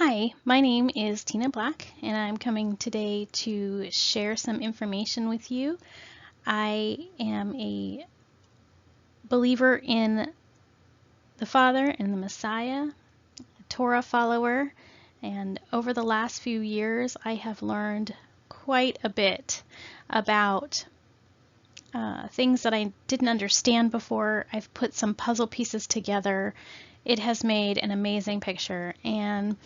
Hi, my name is Tina Black, and I'm coming today to share some information with you. I am a believer in the Father and the Messiah, a Torah follower, and over the last few years I have learned quite a bit about things that I didn't understand before. I've put some puzzle pieces together. It has made an amazing picture, and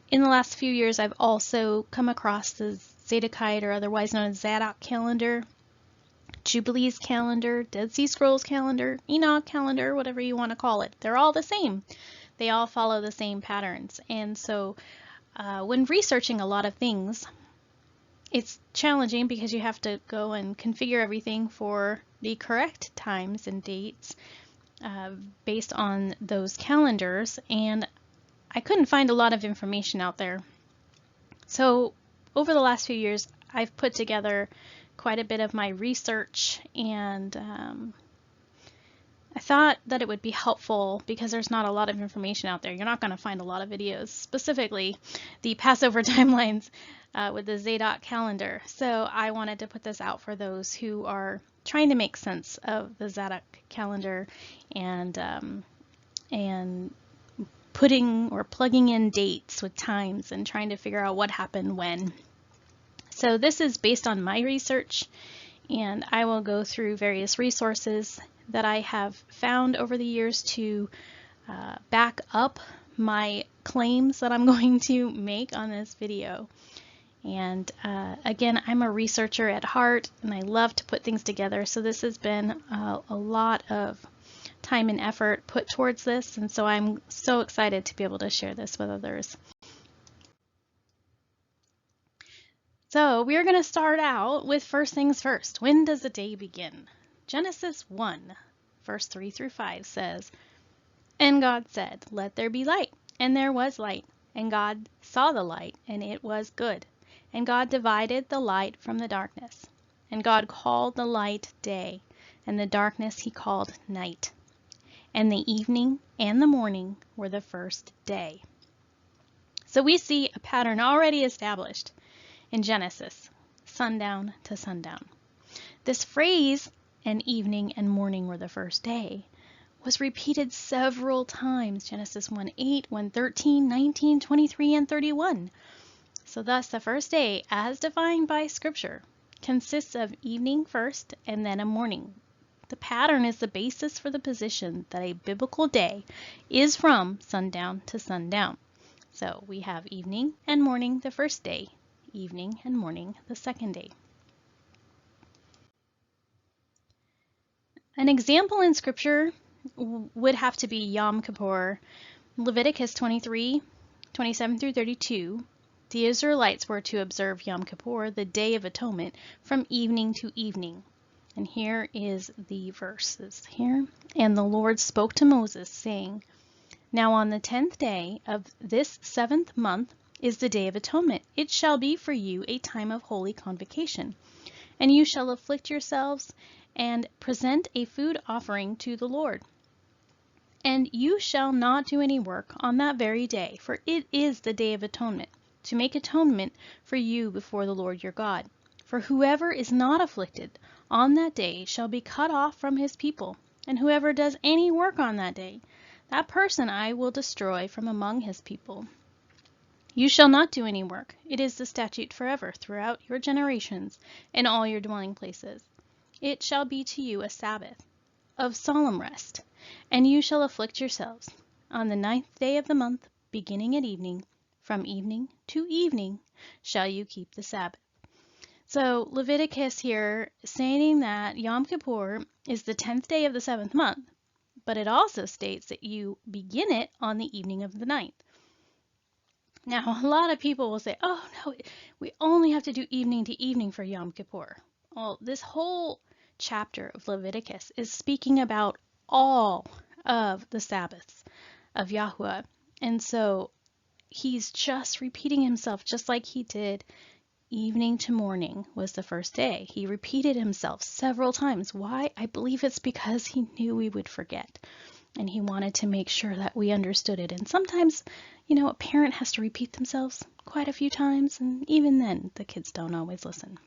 in the last few years, I've also come across the Zadokite, or otherwise known as Zadok calendar, Jubilees calendar, Dead Sea Scrolls calendar, Enoch calendar, whatever you want to call it. They're all the same. They all follow the same patterns. And so when researching a lot of things, it's challenging because you have to go and configure everything for the correct times and dates based on those calendars. And I couldn't find a lot of information out there. So over the last few years, I've put together quite a bit of my research, and I thought that it would be helpful because there's not a lot of information out there. You're not going to find a lot of videos, specifically the Passover timelines with the Zadok calendar. So I wanted to put this out for those who are trying to make sense of the Zadok calendar and putting or plugging in dates with times and trying to figure out what happened when. So this is based on my research, and I will go through various resources that I have found over the years to back up my claims that I'm going to make on this video. And again, I'm a researcher at heart, and I love to put things together, so this has been a lot of time and effort put towards this, and so I'm so excited to be able to share this with others. So we're going to start out with first things first. When does the day begin? Genesis 1, verse 3 through 5 says, "And God said, let there be light. And there was light. And God saw the light, and it was good. And God divided the light from the darkness. And God called the light day, and the darkness he called night. And the evening and the morning were the first day." So we see a pattern already established in Genesis, sundown to sundown. This phrase, "and evening and morning were the first day," was repeated several times. Genesis 1:8, 1:13, 19, 23, and 31. So thus the first day, as defined by Scripture, consists of evening first and then a morning. The pattern is the basis for the position that a biblical day is from sundown to sundown. So we have evening and morning the first day, evening and morning the second day. An example in Scripture would have to be Yom Kippur. Leviticus 23, 27 through 32. The Israelites were to observe Yom Kippur, the Day of Atonement, from evening to evening. And here is the verses here. "And the Lord spoke to Moses, saying, Now on the 10th day of this 7th month is the Day of Atonement. It shall be for you a time of holy convocation. And you shall afflict yourselves and present a food offering to the Lord. And you shall not do any work on that very day, for it is the Day of Atonement, to make atonement for you before the Lord your God. For whoever is not afflicted on that day shall be cut off from his people, and whoever does any work on that day, that person I will destroy from among his people. You shall not do any work. It is the statute forever throughout your generations in all your dwelling places. It shall be to you a Sabbath of solemn rest, and you shall afflict yourselves. On the 9th day of the month, beginning at evening, from evening to evening, shall you keep the Sabbath." So Leviticus here stating that Yom Kippur is the 10th day of the 7th month, but it also states that you begin it on the evening of the 9th. Now, a lot of people will say, oh no, we only have to do evening to evening for Yom Kippur. Well, this whole chapter of Leviticus is speaking about all of the Sabbaths of Yahuwah. And so he's just repeating himself, just like he did evening to morning was the first day. He repeated himself several times. Why? I believe it's because he knew we would forget. and he wanted to make sure that we understood it. And sometimes, a parent has to repeat themselves quite a few times, and even then, the kids don't always listen.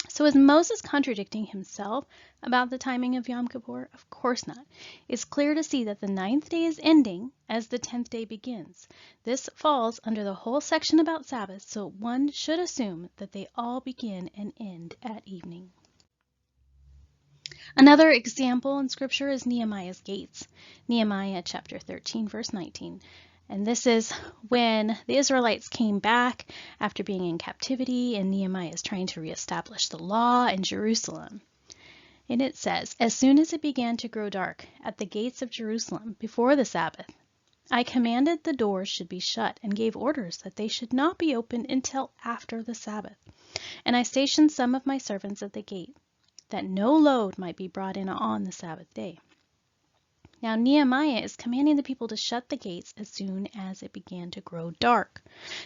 So is Moses contradicting himself about the timing of Yom Kippur? Of course not. It's clear to see that the 9th day is ending as the 10th day begins. This falls under the whole section about Sabbath, so one should assume that they all begin and end at evening. Another example in Scripture is Nehemiah's gates. Nehemiah chapter 13, verse 19. And this is when the Israelites came back after being in captivity, and Nehemiah is trying to reestablish the law in Jerusalem. And it says, "As soon as it began to grow dark at the gates of Jerusalem before the Sabbath, I commanded the doors should be shut and gave orders that they should not be opened until after the Sabbath. And I stationed some of my servants at the gate, that no load might be brought in on the Sabbath day." Now Nehemiah is commanding the people to shut the gates as soon as it began to grow dark,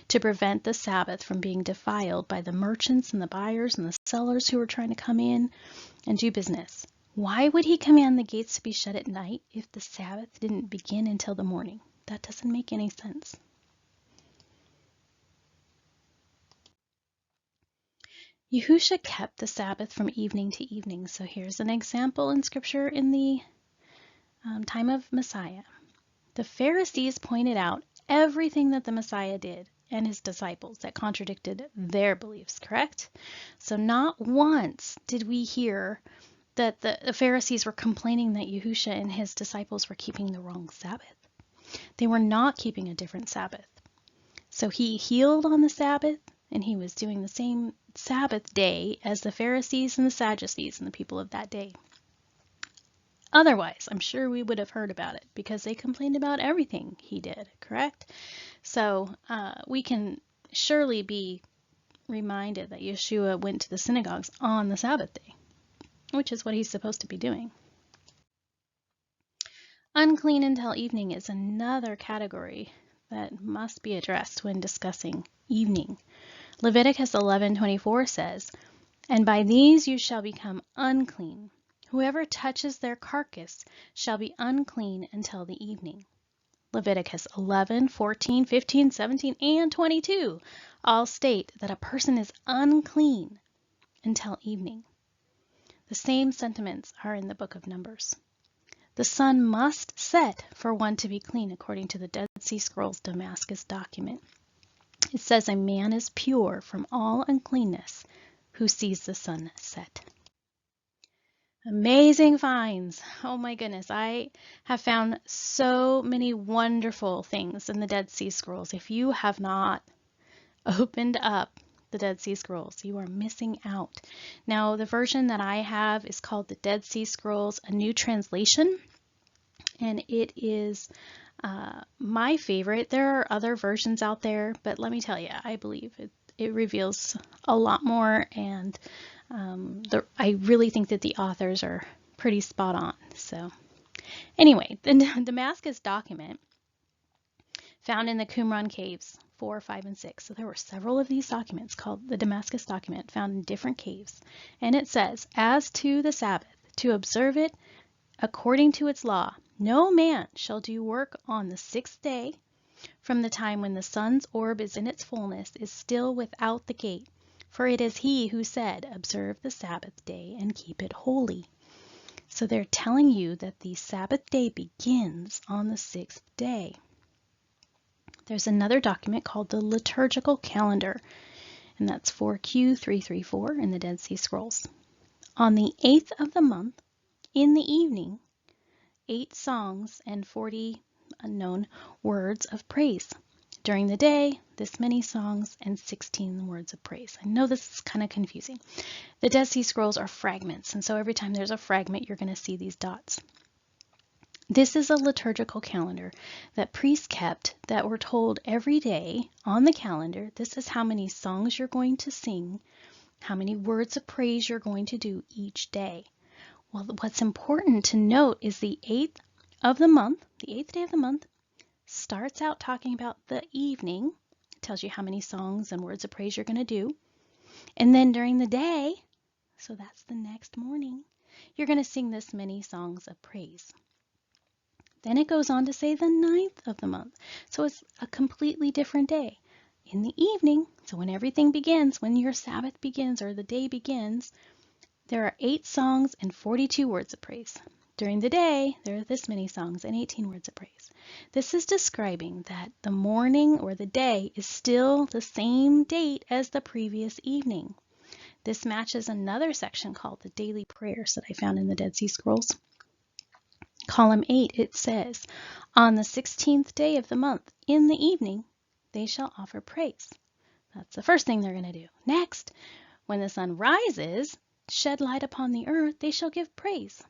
to prevent the Sabbath from being defiled by the merchants and the buyers and the sellers who were trying to come in and do business. Why would he command the gates to be shut at night if the Sabbath didn't begin until the morning? That doesn't make any sense. Yahusha kept the Sabbath from evening to evening. So here's an example in Scripture in the time of Messiah. The Pharisees pointed out everything that the Messiah did and his disciples that contradicted their beliefs, correct? So not once did we hear that the Pharisees were complaining that Yahusha and his disciples were keeping the wrong Sabbath. They were not keeping a different Sabbath. So he healed on the Sabbath, and he was doing the same Sabbath day as the Pharisees and the Sadducees and the people of that day. Otherwise, I'm sure we would have heard about it because they complained about everything he did, correct? So we can surely be reminded that Yeshua went to the synagogues on the Sabbath day, which is what he's supposed to be doing. Unclean until evening is another category that must be addressed when discussing evening. Leviticus 11:24 says, "And by these you shall become unclean. Whoever touches their carcass shall be unclean until the evening." Leviticus 11:14, 15, 17, and 22 all state that a person is unclean until evening. The same sentiments are in the book of Numbers. The sun must set for one to be clean according to the Dead Sea Scrolls Damascus document. It says a man is pure from all uncleanness who sees the sun set. Amazing finds. Oh my goodness, I have found so many wonderful things in the Dead Sea Scrolls. If you have not opened up the Dead Sea Scrolls, you are missing out. Now, the version that I have is called the Dead Sea Scrolls, a new translation, and it is my favorite. There are other versions out there, but let me tell you, I believe it reveals a lot more, and I really think that the authors are pretty spot on. So anyway, the Damascus document found in the Qumran caves 4, 5, and 6. So there were several of these documents called the Damascus document found in different caves. And it says, "As to the Sabbath, to observe it according to its law, no man shall do work on the 6th day from the time when the sun's orb is in its fullness is still without the gate. For it is he who said, observe the Sabbath day and keep it holy." So they're telling you that the Sabbath day begins on the 6th day. There's another document called the liturgical calendar, and that's 4Q334 in the Dead Sea Scrolls. On the 8th of the month, in the evening, 8 songs and 40 unknown words of praise. During the day, this many songs and 16 words of praise. I know this is kind of confusing. The Dead Sea Scrolls are fragments, and so every time there's a fragment, you're going to see these dots. This is a liturgical calendar that priests kept that were told every day on the calendar, this is how many songs you're going to sing, how many words of praise you're going to do each day. Well, what's important to note is the 8th of the month, the 8th day of the month, starts out talking about the evening. It tells you how many songs and words of praise you're going to do. And then during the day, so that's the next morning, you're going to sing this many songs of praise. Then it goes on to say the 9th of the month. So it's a completely different day. In the evening, so when everything begins, when your Sabbath begins or the day begins, there are 8 songs and 42 words of praise. During the day, there are this many songs and 18 words of praise. This is describing that the morning or the day is still the same date as the previous evening. This matches another section called the daily prayers that I found in the Dead Sea Scrolls. Column 8, it says, on the 16th day of the month, in the evening, they shall offer praise. That's the first thing they're going to do. Next, when the sun rises, shed light upon the earth, they shall give praise.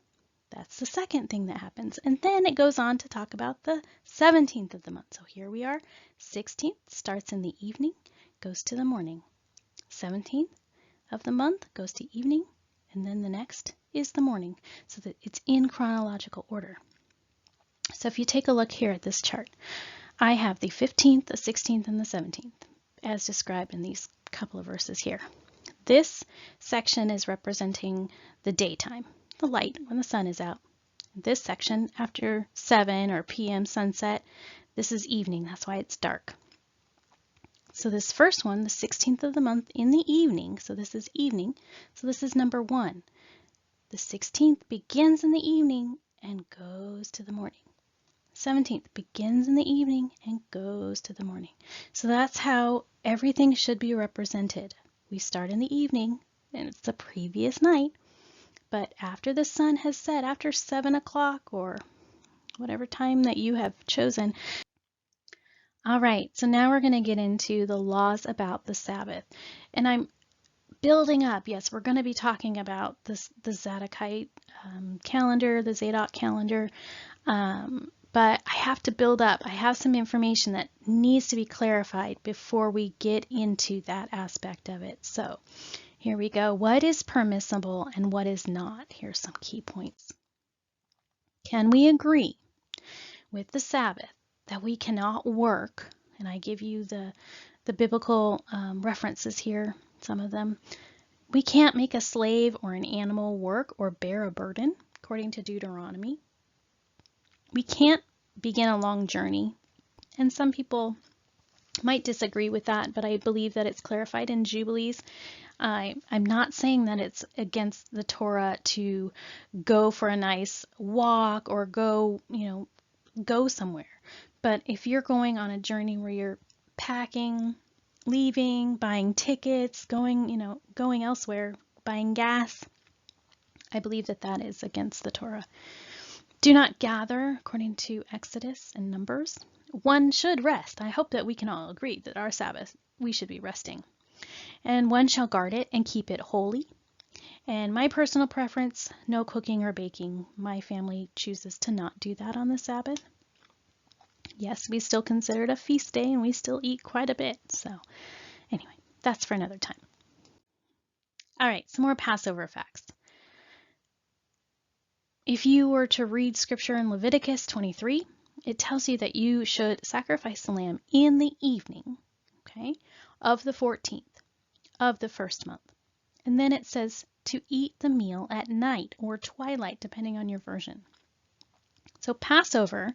That's the second thing that happens. And then it goes on to talk about the 17th of the month. So here we are. 16th starts in the evening, goes to the morning. 17th of the month goes to evening, and then the next is the morning, so that it's in chronological order. So if you take a look here at this chart, I have the 15th, the 16th, and the 17th, as described in these couple of verses here. This section is representing the daytime, the light when the sun is out. This section, after 7 or p.m. sunset, this is evening, that's why it's dark. So this first one, the 16th of the month in the evening, so this is evening, so this is number 1. The 16th begins in the evening and goes to the morning. 17th begins in the evening and goes to the morning. So that's how everything should be represented. We start in the evening, and it's the previous night, but after the sun has set, after 7 o'clock or whatever time that you have chosen. All right, so now we're going to get into the laws about the Sabbath. And I'm building up. Yes, we're going to be talking about the Zadokite calendar, the Zadok calendar, but I have to build up. I have some information that needs to be clarified before we get into that aspect of it. So here we go. What is permissible and what is not? Here's some key points. Can we agree with the Sabbath that we cannot work? And I give you the biblical references here, some of them. We can't make a slave or an animal work or bear a burden, according to Deuteronomy. We can't begin a long journey. And some people might disagree with that, but I believe that it's clarified in Jubilees. I'm not saying that it's against the Torah to go for a nice walk or go somewhere. But if you're going on a journey where you're packing, leaving, buying tickets, going elsewhere, buying gas, I believe that that is against the Torah. Do not gather, according to Exodus and Numbers. One should rest. I hope that we can all agree that our Sabbath, we should be resting. And one shall guard it and keep it holy. And my personal preference, no cooking or baking. My family chooses to not do that on the Sabbath. Yes, we still consider it a feast day and we still eat quite a bit. So anyway, that's for another time. All right, some more Passover facts. If you were to read scripture in Leviticus 23, it tells you that you should sacrifice the lamb in the evening, okay, of the 14th of the first month. And then it says to eat the meal at night or twilight, depending on your version. So Passover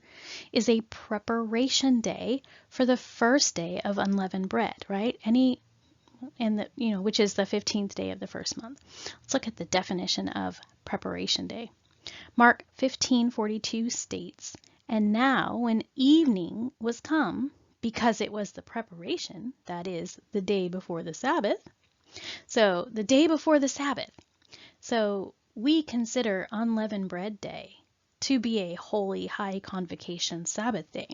is a preparation day for the first day of unleavened bread, right? Which is the 15th day of the first month. Let's look at the definition of preparation day. Mark 15:42 states, and now when evening was come, because it was the preparation, that is, the day before the Sabbath. So the day before the Sabbath. So we consider unleavened bread day to be a holy high convocation Sabbath day.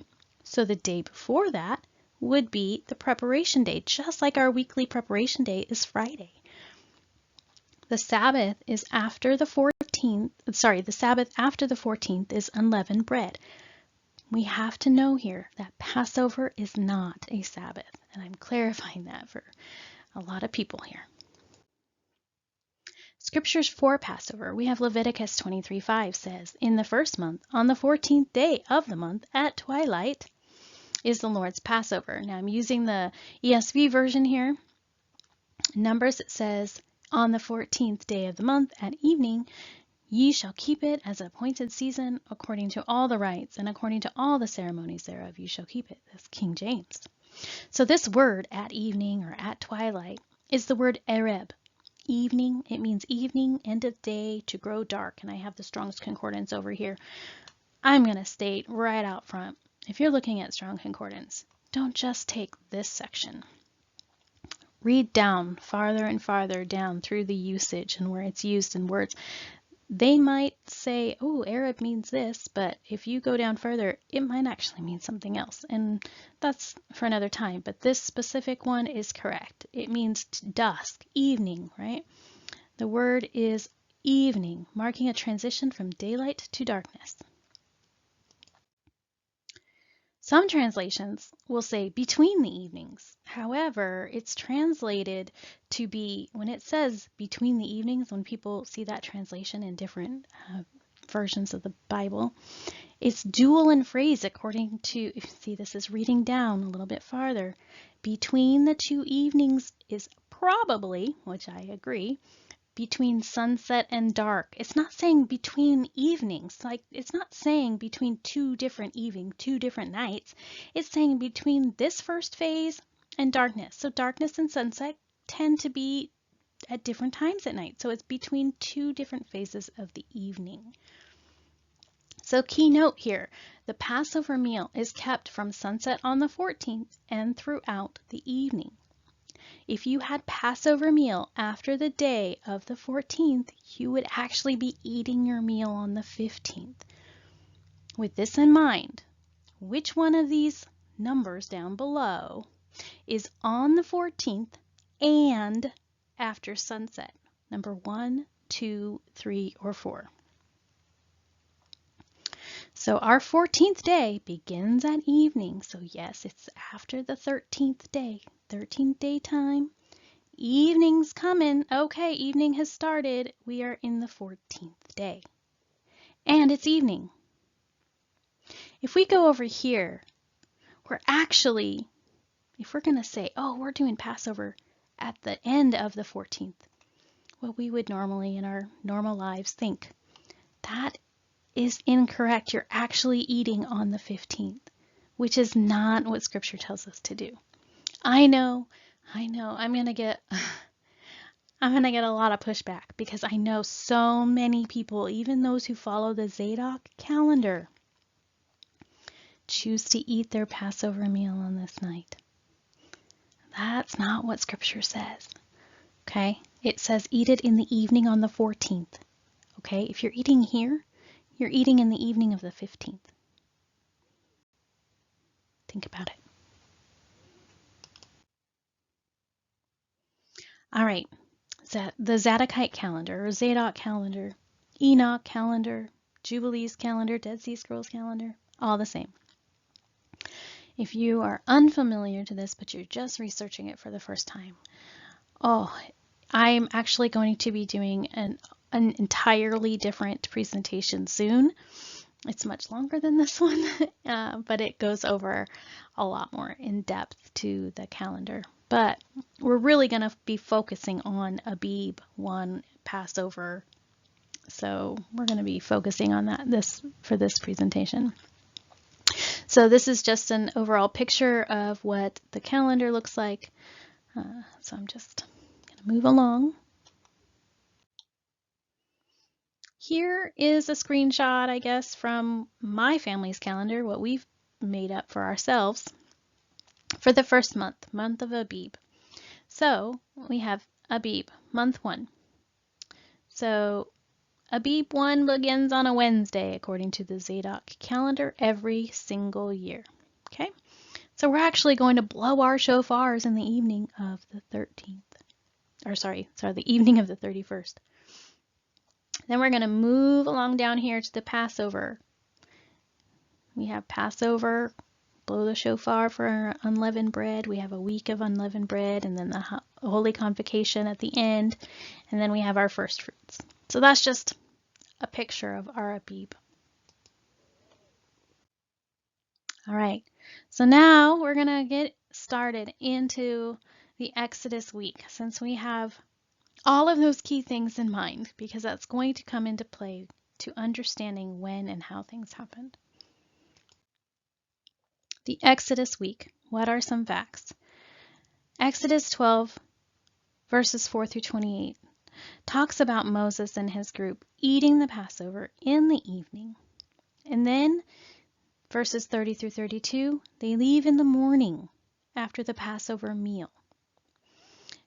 So the day before that would be the preparation day, just like our weekly preparation day is Friday. The Sabbath is after the 14th, the Sabbath after the 14th is unleavened bread. We have to know here that Passover is not a Sabbath, and I'm clarifying that for a lot of people here. Scriptures for Passover, we have Leviticus 23:5 says, in the first month, on the 14th day of the month at twilight is the Lord's Passover. Now I'm using the ESV version here. Numbers, it says, on the 14th day of the month at evening, Ye shall keep it as an appointed season, according to all the rites, and according to all the ceremonies thereof you shall keep it. That's King James. So this word, at evening or at twilight, is the word ereb. Evening, it means evening, end of day, to grow dark. And I have the Strong's Concordance over here. I'm going to state right out front, if you're looking at Strong Concordance, don't just take this section. Read down, farther and farther down through the usage and where it's used in words. They might say, oh, Arab means this, but if you go down further, it might actually mean something else. And that's for another time. But this specific one is correct. It means dusk, evening, right? The word is evening, marking a transition from daylight to darkness. Some translations will say between the evenings. However, it's translated to be, when it says between the evenings, when people see that translation in different versions of the Bible, it's dual in phrase according to, see, this is reading down a little bit farther. Between the two evenings is probably, which I agree, between sunset and dark. It's not saying between evenings, like it's not saying between two different evenings, two different nights. It's saying between this first phase and darkness. So darkness and sunset tend to be at different times at night. So it's between two different phases of the evening. So key note here, the Passover meal is kept from sunset on the 14th and throughout the evening. If you had Passover meal after the day of the 14th, you would actually be eating your meal on the 15th. With this in mind, which one of these numbers down below is on the 14th and after sunset? Number 1, 2, 3, or 4. So our 14th day begins at evening. So yes, it's after the 13th day, 13th day time. Evening's coming. Okay, evening has started. We are in the 14th day. And it's evening. If we go over here, we're actually, if we're going to say, oh, we're doing Passover at the end of the 14th, what we would normally in our normal lives think, that is incorrect. You're actually eating on the 15th, which is not what Scripture tells us to do. I know, I'm going to get a lot of pushback because I know so many people, even those who follow the Zadok calendar, choose to eat their Passover meal on this night. That's not what Scripture says. Okay? It says eat it in the evening on the 14th. Okay? If you're eating here, you're eating in the evening of the 15th. Think about it. All right. The Zadokite calendar, or Zadok calendar, Enoch calendar, Jubilees calendar, Dead Sea Scrolls calendar, all the same. If you are unfamiliar to this, but you're just researching it for the first time, I'm actually going to be doing an entirely different presentation soon. It's much longer than this one, but it goes over a lot more in depth to the calendar. But we're really going to be focusing on Abib 1 Passover. So we're going to be focusing on that for this presentation. So this is just an overall picture of what the calendar looks like. So I'm just going to move along. Here is a screenshot, I guess, from my family's calendar, what we've made up for ourselves for the first month of Abib. So we have Abib, month 1. So Abib 1 begins on a Wednesday, according to the Zadok calendar, every single year. Okay, so we're actually going to blow our shofars in the evening of the 13th. Or sorry, the evening of the 31st. Then we're going to move along down here to the Passover. We have Passover, blow the shofar for unleavened bread. We have a week of unleavened bread, and then the Holy Convocation at the end, and then we have our first fruits. So that's just a picture of our Abib. All right, so now we're going to get started into the Exodus week. Since we have all of those key things in mind, because that's going to come into play to understanding when and how things happened. The Exodus week. What are some facts? Exodus 12, verses 4 through 28, talks about Moses and his group eating the Passover in the evening. And then verses 30 through 32, they leave in the morning after the Passover meal.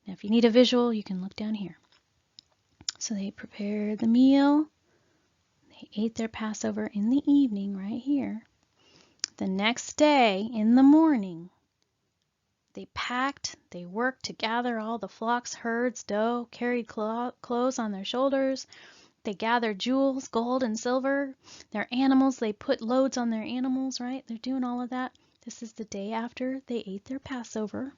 Now, if you need a visual, you can look down here. So they prepared the meal. They ate their Passover in the evening right here. The next day in the morning, they packed, they worked to gather all the flocks, herds, dough, carried clothes on their shoulders. They gathered jewels, gold and silver. Their animals, they put loads on their animals, right? They're doing all of that. This is the day after they ate their Passover.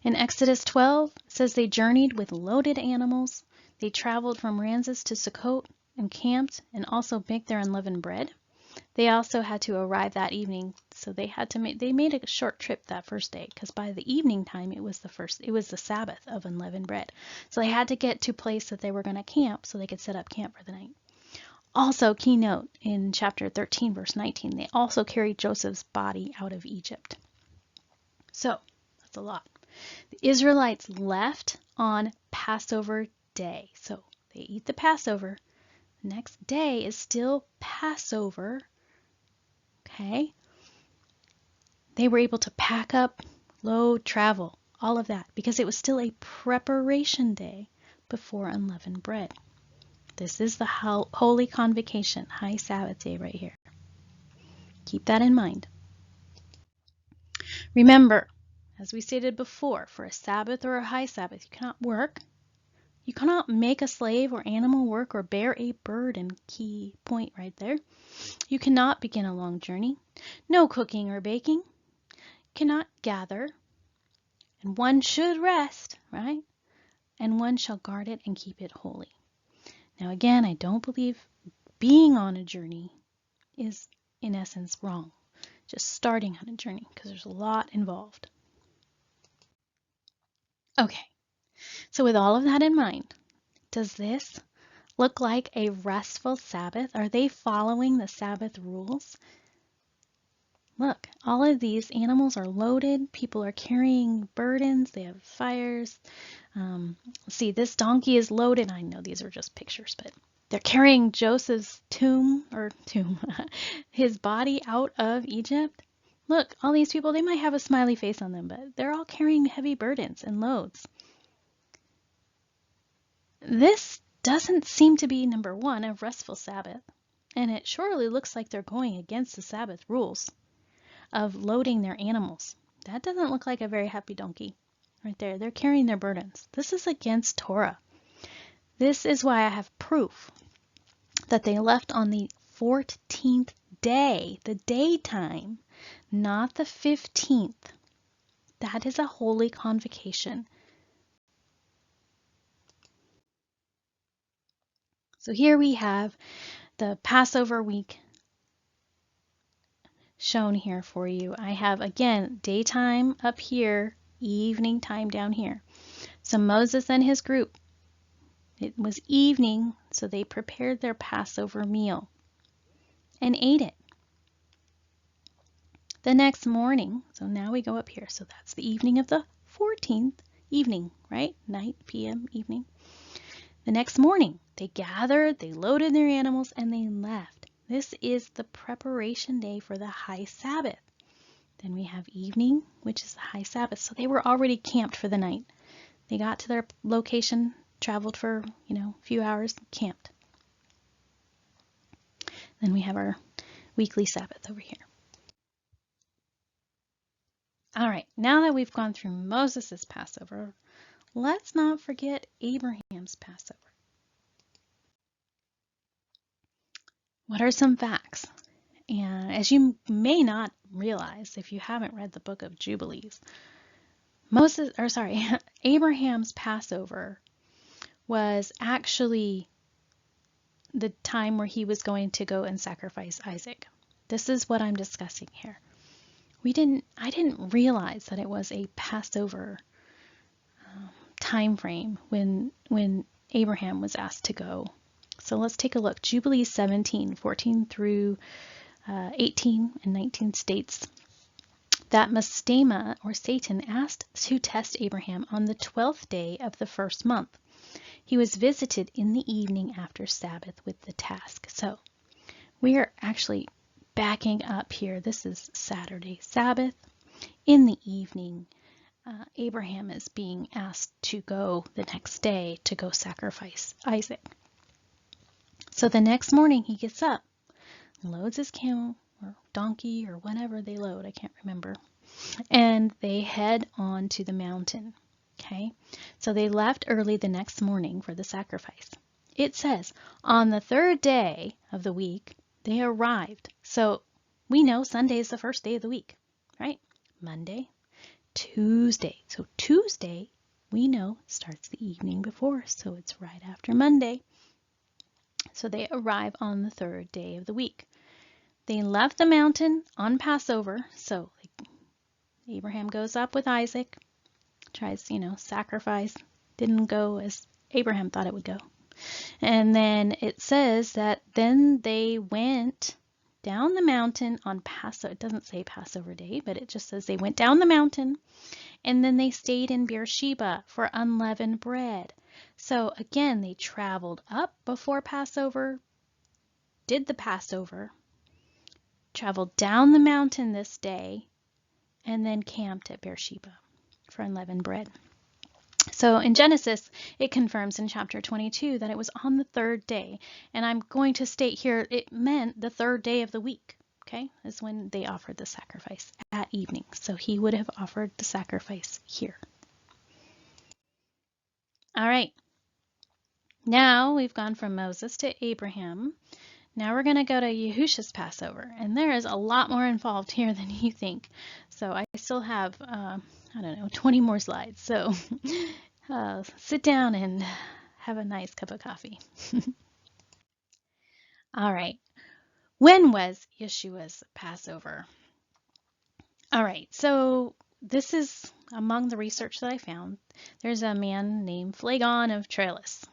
In Exodus 12, it says they journeyed with loaded animals. They traveled from Ramses to Sukkot and camped and also baked their unleavened bread. They also had to arrive that evening, so they made a short trip that first day, because by the evening time it was the Sabbath of unleavened bread. So they had to get to a place that they were going to camp so they could set up camp for the night. Also, key note, in chapter 13, verse 19, they also carried Joseph's body out of Egypt. So, that's a lot. The Israelites left on Passover day. So, they eat the Passover. Next day is still Passover. Okay? They were able to pack up, load, travel, all of that, because it was still a preparation day before unleavened bread. This is the Holy Convocation, High Sabbath day right here. Keep that in mind. Remember, as we stated before, for a Sabbath or a High Sabbath, you cannot work. You cannot make a slave or animal work or bear a burden. Key point right there. You cannot begin a long journey. No cooking or baking. Cannot gather. And one should rest, right? And one shall guard it and keep it holy. Now again, I don't believe being on a journey is in essence wrong. Just starting on a journey, because there's a lot involved. Okay. So with all of that in mind, does this look like a restful Sabbath? Are they following the Sabbath rules? Look, all of these animals are loaded. People are carrying burdens. They have fires. See, this donkey is loaded. I know these are just pictures, but they're carrying Joseph's his body out of Egypt. Look, all these people, they might have a smiley face on them, but they're all carrying heavy burdens and loads. This doesn't seem to be, number one, a restful Sabbath, and it surely looks like they're going against the Sabbath rules of loading their animals. That doesn't look like a very happy donkey right there. They're carrying their burdens. This is against Torah. This is why I have proof that they left on the 14th day, the daytime, not the 15th. That is a holy convocation. So here we have the Passover week shown here for you. I have, again, daytime up here, evening time down here. So Moses and his group, it was evening, so they prepared their Passover meal and ate it. The next morning, so now we go up here, so that's the evening of the 14th, evening, right? Night, p.m., evening. The next morning, they gathered, they loaded their animals, and they left. This is the preparation day for the High Sabbath. Then we have evening, which is the High Sabbath. So they were already camped for the night. They got to their location, traveled for, a few hours, camped. Then we have our weekly Sabbath over here. All right, now that we've gone through Moses' Passover, let's not forget Abraham's Passover. What are some facts? And as you may not realize if you haven't read the book of Jubilees, Abraham's Passover was actually the time where he was going to go and sacrifice Isaac. This is what I'm discussing here. I didn't realize that it was a Passover time frame when Abraham was asked to go. So let's take a look. Jubilees 17, 14 through 18 and 19 states that Mastema, or Satan, asked to test Abraham on the 12th day of the first month. He was visited in the evening after Sabbath with the task. So we are actually backing up here. This is Saturday, Sabbath. In the evening, Abraham is being asked to go the next day to go sacrifice Isaac. So the next morning he gets up, loads his camel or donkey or whatever they load, I can't remember, and they head on to the mountain. Okay, so they left early the next morning for the sacrifice. It says on the third day of the week they arrived. So we know Sunday is the first day of the week, right? Monday, Tuesday. So Tuesday, we know, starts the evening before, so it's right after Monday. So they arrive on the third day of the week. They left the mountain on Passover. So Abraham goes up with Isaac, tries, sacrifice. Didn't go as Abraham thought it would go. And then it says that then they went down the mountain on Passover. It doesn't say Passover day, but it just says they went down the mountain, and then they stayed in Beersheba for unleavened bread. So again, they traveled up before Passover, did the Passover, traveled down the mountain this day, and then camped at Beersheba for unleavened bread. So in Genesis, it confirms in chapter 22 that it was on the third day. And I'm going to state here, it meant the third day of the week, okay, is when they offered the sacrifice at evening. So he would have offered the sacrifice here. All right. Now we've gone from Moses to Abraham. Now we're going to go to Yahusha's Passover. And there is a lot more involved here than you think. So I still have, 20 more slides. So sit down and have a nice cup of coffee. All right. When was Yeshua's Passover? All right. So this is among the research that I found. There's a man named Phlegon of Tralles.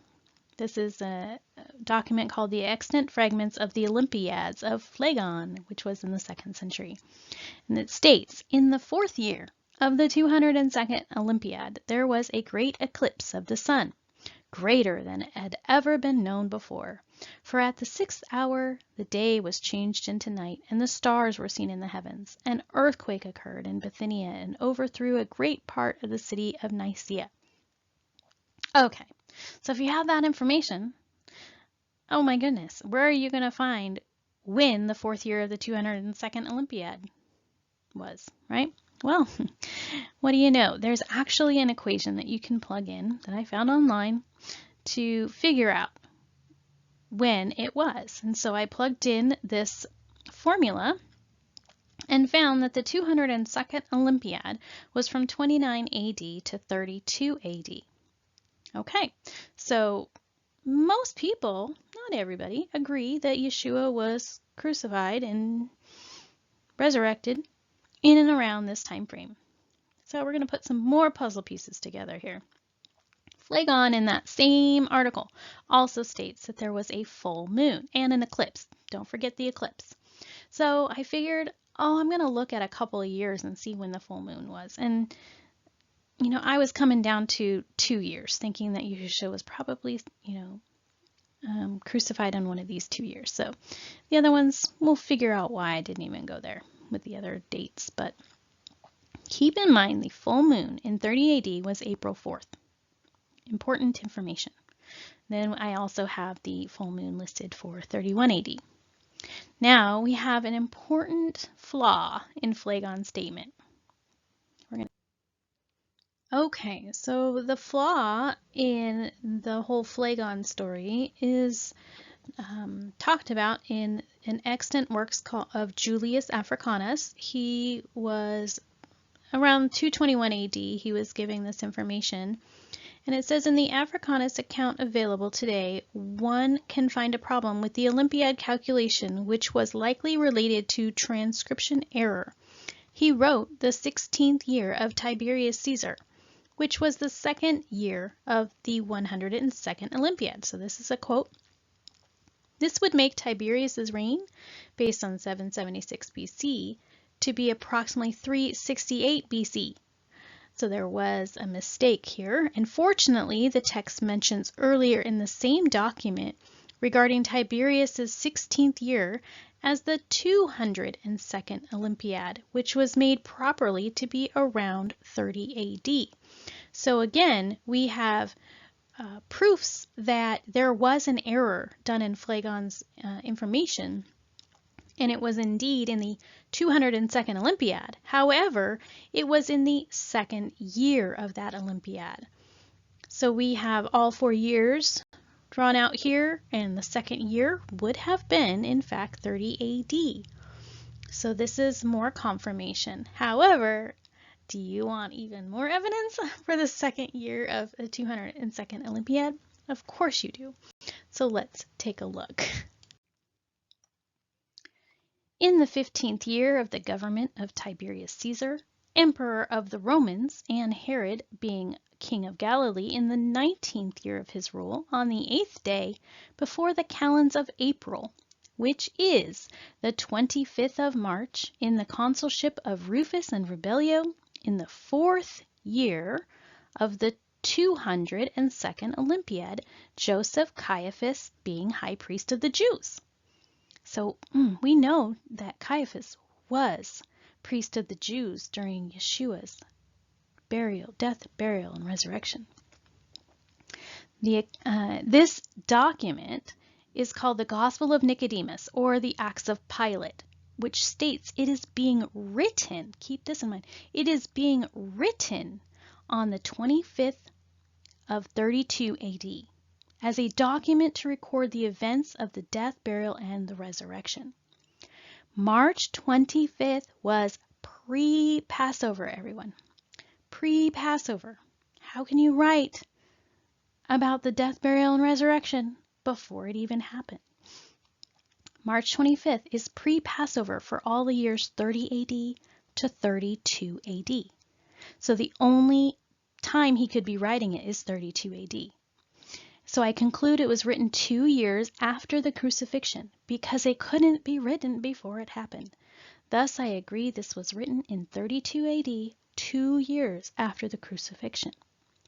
This is a document called the Extant Fragments of the Olympiads of Phlegon, which was in the 2nd century. And it states, in the 4th year of the 202nd Olympiad, there was a great eclipse of the sun, greater than had ever been known before. For at the 6th hour the day was changed into night, and the stars were seen in the heavens. An earthquake occurred in Bithynia and overthrew a great part of the city of Nicaea. Okay, so if you have that information, oh my goodness, where are you going to find when the 4th year of the 202nd Olympiad was, right? Well, what do you know? There's actually an equation that you can plug in that I found online to figure out when it was. And so I plugged in this formula and found that the 202nd Olympiad was from 29 AD to 32 AD. Okay, so most people, not everybody, agree that Yeshua was crucified and resurrected in and around this time frame. So we're going to put some more puzzle pieces together here. Phlegon in that same article also states that there was a full moon and an eclipse. Don't forget the eclipse. So I figured, I'm going to look at a couple of years and see when the full moon was. And, I was coming down to 2 years, thinking that Yeshua was probably, crucified on one of these 2 years. So the other ones, we'll figure out why I didn't even go there with the other dates. But keep in mind the full moon in 30 AD was April 4th. Important information. Then I also have the full moon listed for 31 AD. Now we have an important flaw in Phlegon's statement. Okay, so the flaw in the whole Phlegon story is talked about in an extant works of Julius Africanus. He was around 221 AD. He was giving this information. And it says in the Africanus account available today, one can find a problem with the Olympiad calculation, which was likely related to transcription error. He wrote the 16th year of Tiberius Caesar. which was the second year of the 102nd Olympiad. So this is a quote. This would make Tiberius's reign, based on 776 BC, to be approximately 368 BC. So there was a mistake here, and fortunately the text mentions earlier in the same document regarding Tiberius's 16th year as the 202nd Olympiad, which was made properly to be around 30 AD. So again, we have proofs that there was an error done in Phlegon's information, and it was indeed in the 202nd Olympiad. However, it was in the second year of that Olympiad. So we have all 4 years drawn out here, and the second year would have been, in fact, 30 AD. So this is more confirmation. However, do you want even more evidence for the second year of the 202nd Olympiad? Of course you do. So let's take a look. In the 15th year of the government of Tiberius Caesar, emperor of the Romans, and Herod being king of Galilee in the 19th year of his rule, on the 8th day before the calends of April, which is the 25th of March, in the consulship of Rufus and Rebellio, in the 4th year of the 202nd Olympiad, Joseph Caiaphas being high priest of the Jews. So we know that Caiaphas was priest of the Jews during Yeshua's death, burial, and resurrection. This document is called the Gospel of Nicodemus, or the Acts of Pilate, which states it is being written, keep this in mind, it is being written on the 25th of 32 AD as a document to record the events of the death, burial, and the resurrection. March 25th was pre-Passover, everyone. Pre-Passover. How can you write about the death, burial, and resurrection before it even happened? March 25th is pre-Passover for all the years 30 AD to 32 AD. So the only time he could be writing it is 32 AD. So I conclude it was written 2 years after the crucifixion because it couldn't be written before it happened. Thus I agree this was written in 32 AD, 2 years after the crucifixion.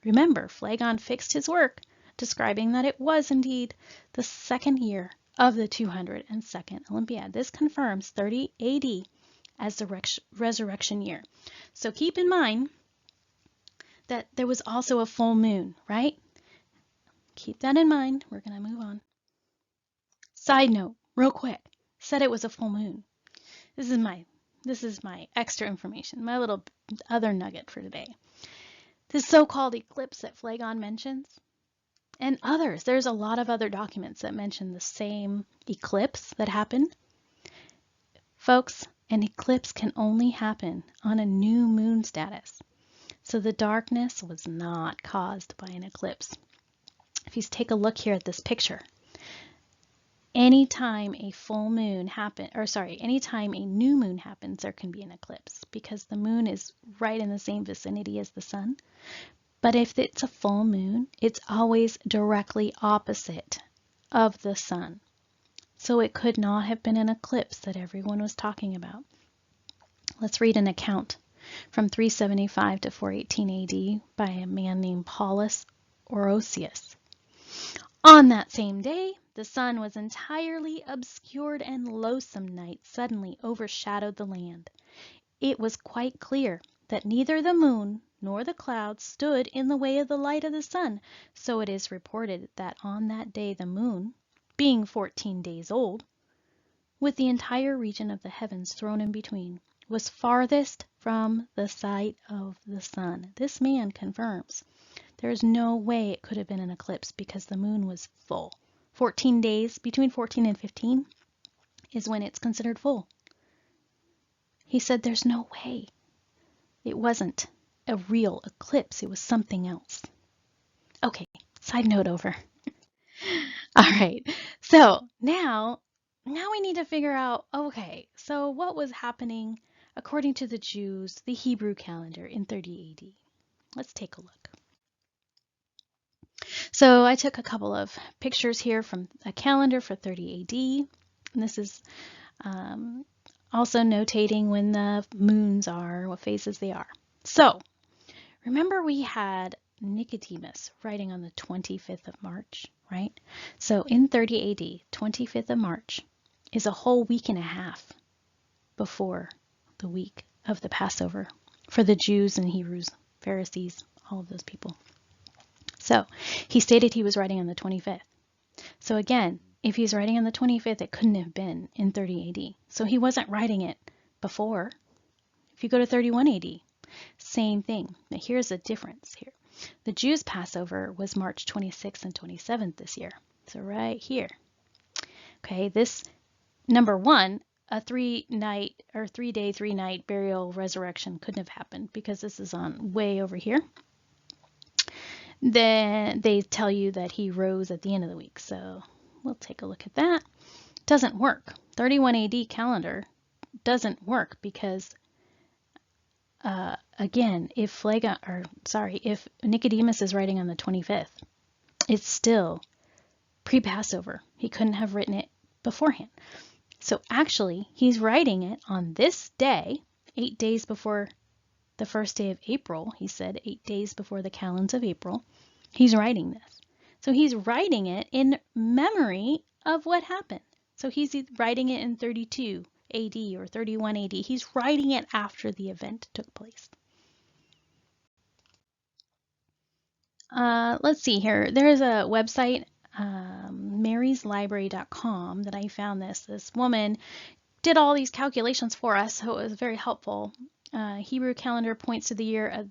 Remember, Phlegon fixed his work, describing that it was indeed the second year of the 202nd Olympiad. This confirms 30 AD as the resurrection year. So keep in mind that there was also a full moon, right? Keep that in mind. We're going to move on. Side note, real quick, said it was a full moon. This is my extra information, my little other nugget for today. This so-called eclipse that Phlegon mentions, and others, there's a lot of other documents that mention the same eclipse that happened. Folks, an eclipse can only happen on a new moon status. So the darkness was not caused by an eclipse. If you take a look here at this picture, anytime a full moon happens, anytime a new moon happens, there can be an eclipse because the moon is right in the same vicinity as the sun. But if it's a full moon, it's always directly opposite of the sun. So it could not have been an eclipse that everyone was talking about. Let's read an account from 375 to 418 AD by a man named Paulus Orosius. On that same day, the sun was entirely obscured, and loathsome night suddenly overshadowed the land. It was quite clear that neither the moon nor the clouds stood in the way of the light of the sun, so it is reported that on that day the moon, being 14 days old, with the entire region of the heavens thrown in between, was farthest from the sight of the sun. This man confirms there is no way it could have been an eclipse because the moon was full. 14 days, between 14 and 15, is when it's considered full. He said there's no way. It wasn't a real eclipse. It was something else. Okay, side note over. All right, so now we need to figure out, okay, so what was happening according to the Jews, the Hebrew calendar in 30 AD? Let's take a look. So I took a couple of pictures here from a calendar for 30 AD. And this is also notating when the moons are, what phases they are. So remember we had Nicodemus writing on the 25th of March, right? So in 30 AD, 25th of March is a whole week and a half before the week of the Passover for the Jews and Hebrews, Pharisees, all of those people. So he stated he was writing on the 25th. So again, if he's writing on the 25th, it couldn't have been in 30 AD. So he wasn't writing it before. If you go to 31 AD, same thing. Now here's a difference here. The Jews' Passover was March 26th and 27th this year. So right here. Okay, this number one, a 3-night or 3-day, 3-night burial resurrection couldn't have happened because this is on way over here. Then they tell you that he rose at the end of the week. So we'll take a look at that. Doesn't work. 31 AD calendar doesn't work because again, if Nicodemus is writing on the 25th, it's still pre-Passover. He couldn't have written it beforehand. So actually, he's writing it on this day, 8 days before the first day of April. He said 8 days before the calends of April. He's writing this. So he's writing it in memory of what happened. So he's writing it in 32 AD or 31 AD. He's writing it after the event took place. Let's see here. There's a website, maryslibrary.com, that I found this. This woman did all these calculations for us, so it was very helpful. Hebrew calendar points to the year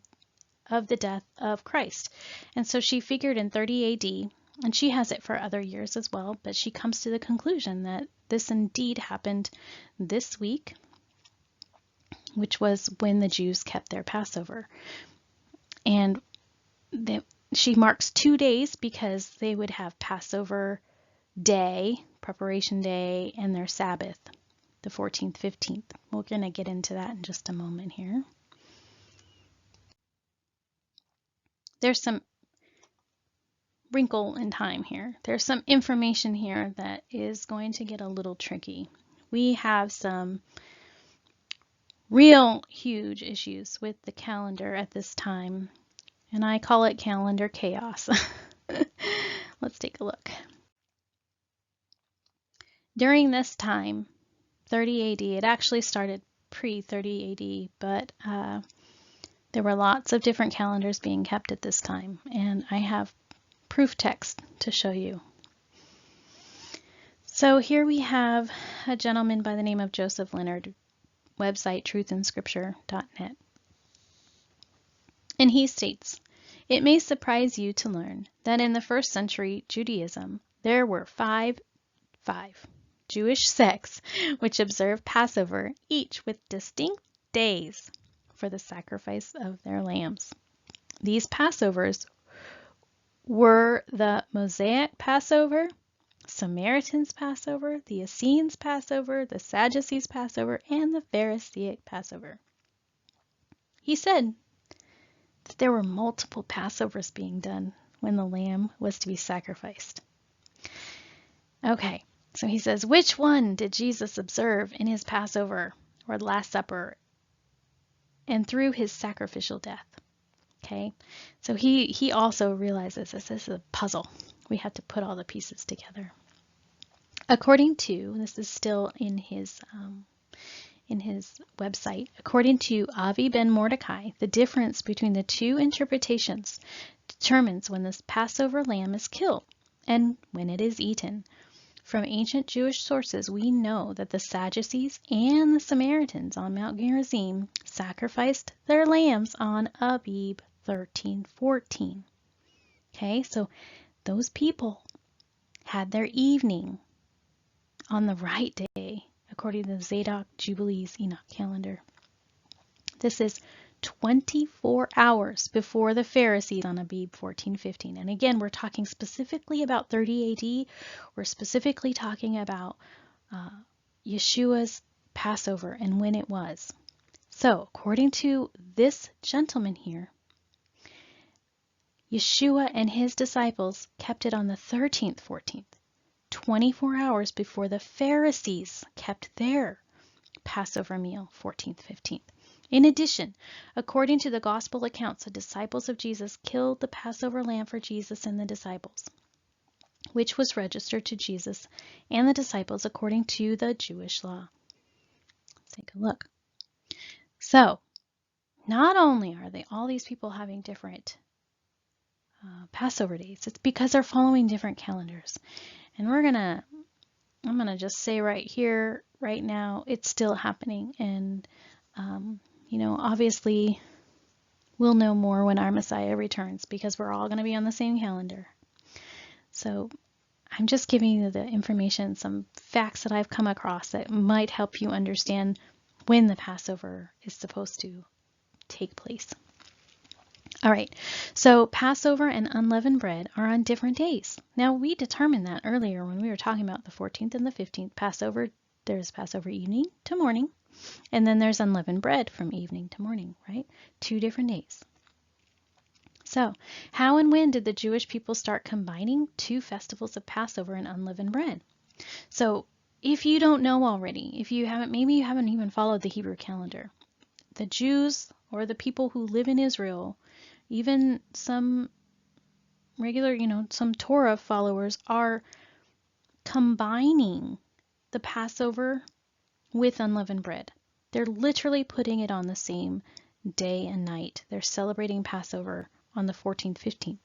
of the death of Christ. And so she figured in 30 AD, and she has it for other years as well, but she comes to the conclusion that this indeed happened this week, which was when the Jews kept their Passover. And she marks 2 days because they would have Passover day, preparation day, and their Sabbath, the 14th, 15th. We're going to get into that in just a moment here. There's some wrinkle in time here. There's some information here that is going to get a little tricky. We have some real huge issues with the calendar at this time, and I call it calendar chaos. Let's take a look. During this time, 30 AD, it actually started pre-30 AD, but there were lots of different calendars being kept at this time, and I have proof text to show you. So here we have a gentleman by the name of Joseph Leonard, website truthandscripture.net. And he states, "It may surprise you to learn that in the first century Judaism, there were five Jewish sects which observed Passover, each with distinct days for the sacrifice of their lambs. These Passovers were the Mosaic Passover, Samaritans' Passover, the Essenes' Passover, the Sadducees' Passover, and the Pharisaic Passover." He said that there were multiple Passovers being done when the lamb was to be sacrificed. Okay, so he says, which one did Jesus observe in his Passover or Last Supper and through his sacrificial death? Okay, so he also realizes this is a puzzle. We have to put all the pieces together. According to, this is still in his website, according to Avi ben Mordecai, the difference between the two interpretations determines when this Passover lamb is killed and when it is eaten. From ancient Jewish sources, we know that the Sadducees and the Samaritans on Mount Gerizim sacrificed their lambs on Abib 13:14. Okay, so those people had their evening on the right day, according to the Zadok, Jubilees, Enoch calendar. This is 24 hours before the Pharisees on Abib 14:15. And again, we're talking specifically about 30 AD. We're specifically talking about Yeshua's Passover and when it was. So according to this gentleman here, Yeshua and his disciples kept it on the 13th, 14th, 24 hours before the Pharisees kept their Passover meal, 14th, 15th. In addition, according to the gospel accounts, the disciples of Jesus killed the Passover lamb for Jesus and the disciples, which was registered to Jesus and the disciples according to the Jewish law. Let's take a look. So, not only are all these people having different Passover days, it's because they're following different calendars. And I'm gonna just say right here, right now, it's still happening. And, obviously, we'll know more when our Messiah returns because we're all going to be on the same calendar. So I'm just giving you the information, some facts that I've come across that might help you understand when the Passover is supposed to take place. All right, so Passover and unleavened bread are on different days. Now, we determined that earlier when we were talking about the 14th and the 15th. Passover, there's Passover evening to morning, and then there's unleavened bread from evening to morning, right? 2 different days. So, how and when did the Jewish people start combining 2 festivals of Passover and unleavened bread? So, if you don't know already, maybe you haven't even followed the Hebrew calendar, the Jews or the people who live in Israel, even some regular, some Torah followers are combining the Passover with unleavened bread. They're literally putting it on the same day and night. They're celebrating Passover on the 14th, 15th.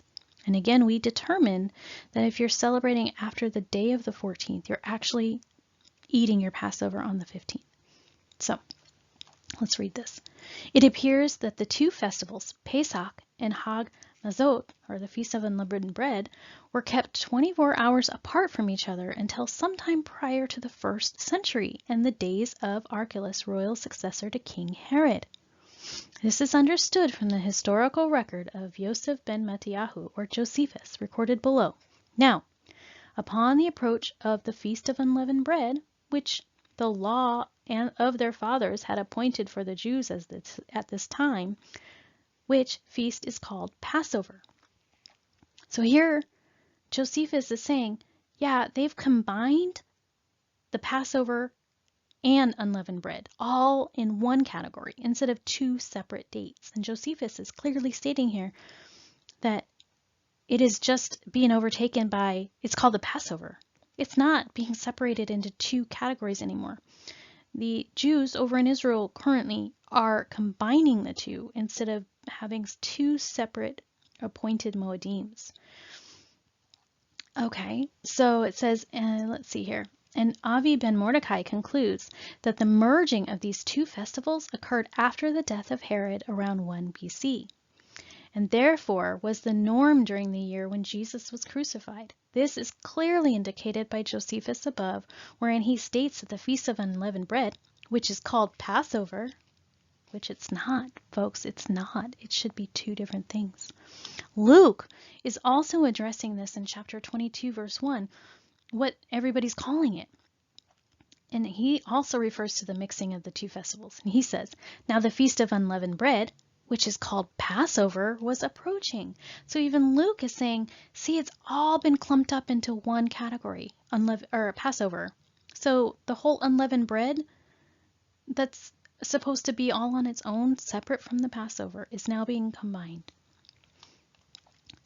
And again, we determine that if you're celebrating after the day of the 14th, you're actually eating your Passover on the 15th. So, let's read this. It appears that the 2 festivals, Pesach and Hag Mazot, or the Feast of Unleavened Bread, were kept 24 hours apart from each other until sometime prior to the 1st century and the days of Archelaus, royal successor to King Herod. This is understood from the historical record of Yosef ben Mattiyahu, or Josephus, recorded below. Now, upon the approach of the Feast of Unleavened Bread, which the law of their fathers had appointed for the Jews at this time, which feast is called Passover. So here, Josephus is saying, yeah, they've combined the Passover and unleavened bread, all in one category, instead of 2 separate dates. And Josephus is clearly stating here that it is just being overtaken by, it's called the Passover. It's not being separated into 2 categories anymore. The Jews over in Israel currently are combining the 2 instead of having 2 separate appointed moedims. Okay, so it says, let's see here. And Avi ben Mordecai concludes that the merging of these 2 festivals occurred after the death of Herod around 1 BC, and therefore was the norm during the year when Jesus was crucified. This is clearly indicated by Josephus above, wherein he states that the Feast of Unleavened Bread, which is called Passover, which it's not, folks, it's not. It should be 2 different things. Luke is also addressing this in chapter 22, verse 1, what everybody's calling it. And he also refers to the mixing of the 2 festivals. And he says, now the Feast of Unleavened Bread, which is called Passover, was approaching. So even Luke is saying, see, it's all been clumped up into one category, Passover. So the whole unleavened bread that's supposed to be all on its own, separate from the Passover, is now being combined.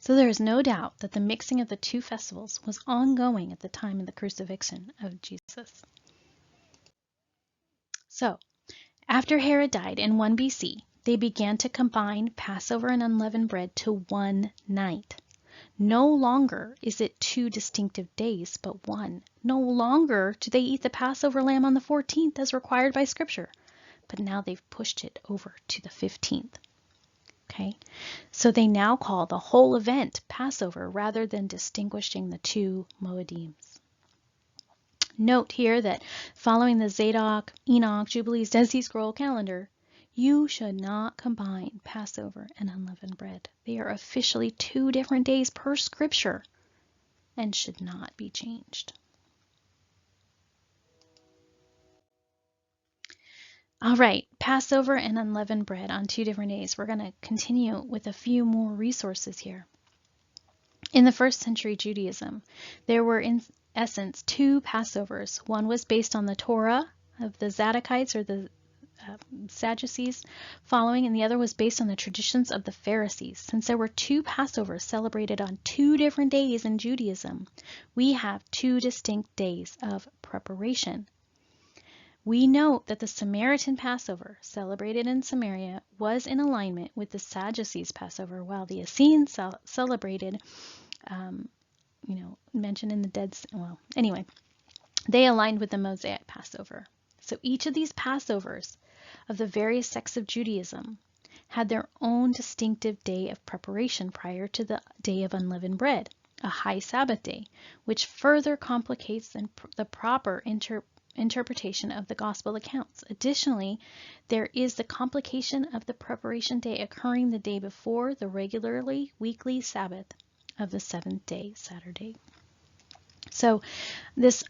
So there is no doubt that the mixing of the 2 festivals was ongoing at the time of the crucifixion of Jesus. So, after Herod died in 1 BC, they began to combine Passover and unleavened bread to one night. No longer is it 2 distinctive days, but one. No longer do they eat the Passover lamb on the 14th as required by Scripture, but now they've pushed it over to the 15th. Okay, so they now call the whole event Passover rather than distinguishing the 2 moedims. Note here that following the Zadok, Enoch, Jubilees, Dead Sea Scroll calendar, you should not combine Passover and unleavened bread. They are officially 2 different days per Scripture and should not be changed. All right, Passover and unleavened bread on 2 different days. We're going to continue with a few more resources here. In the first century Judaism, there were in essence two Passovers. One was based on the Torah of the Zadokites or the Sadducees following, and the other was based on the traditions of the Pharisees. Since there were two Passovers celebrated on two different days in Judaism, we have two distinct days of preparation. We note that the Samaritan Passover, celebrated in Samaria, was in alignment with the Sadducees' Passover, while the Essenes celebrated, mentioned in the Dead Sea. Well, anyway, they aligned with the Mosaic Passover. So each of these Passovers of the various sects of Judaism had their own distinctive day of preparation prior to the Day of Unleavened Bread, a high Sabbath day, which further complicates the proper interpretation of the gospel accounts. Additionally, there is the complication of the preparation day occurring the day before the regularly weekly Sabbath of the seventh day, Saturday. So this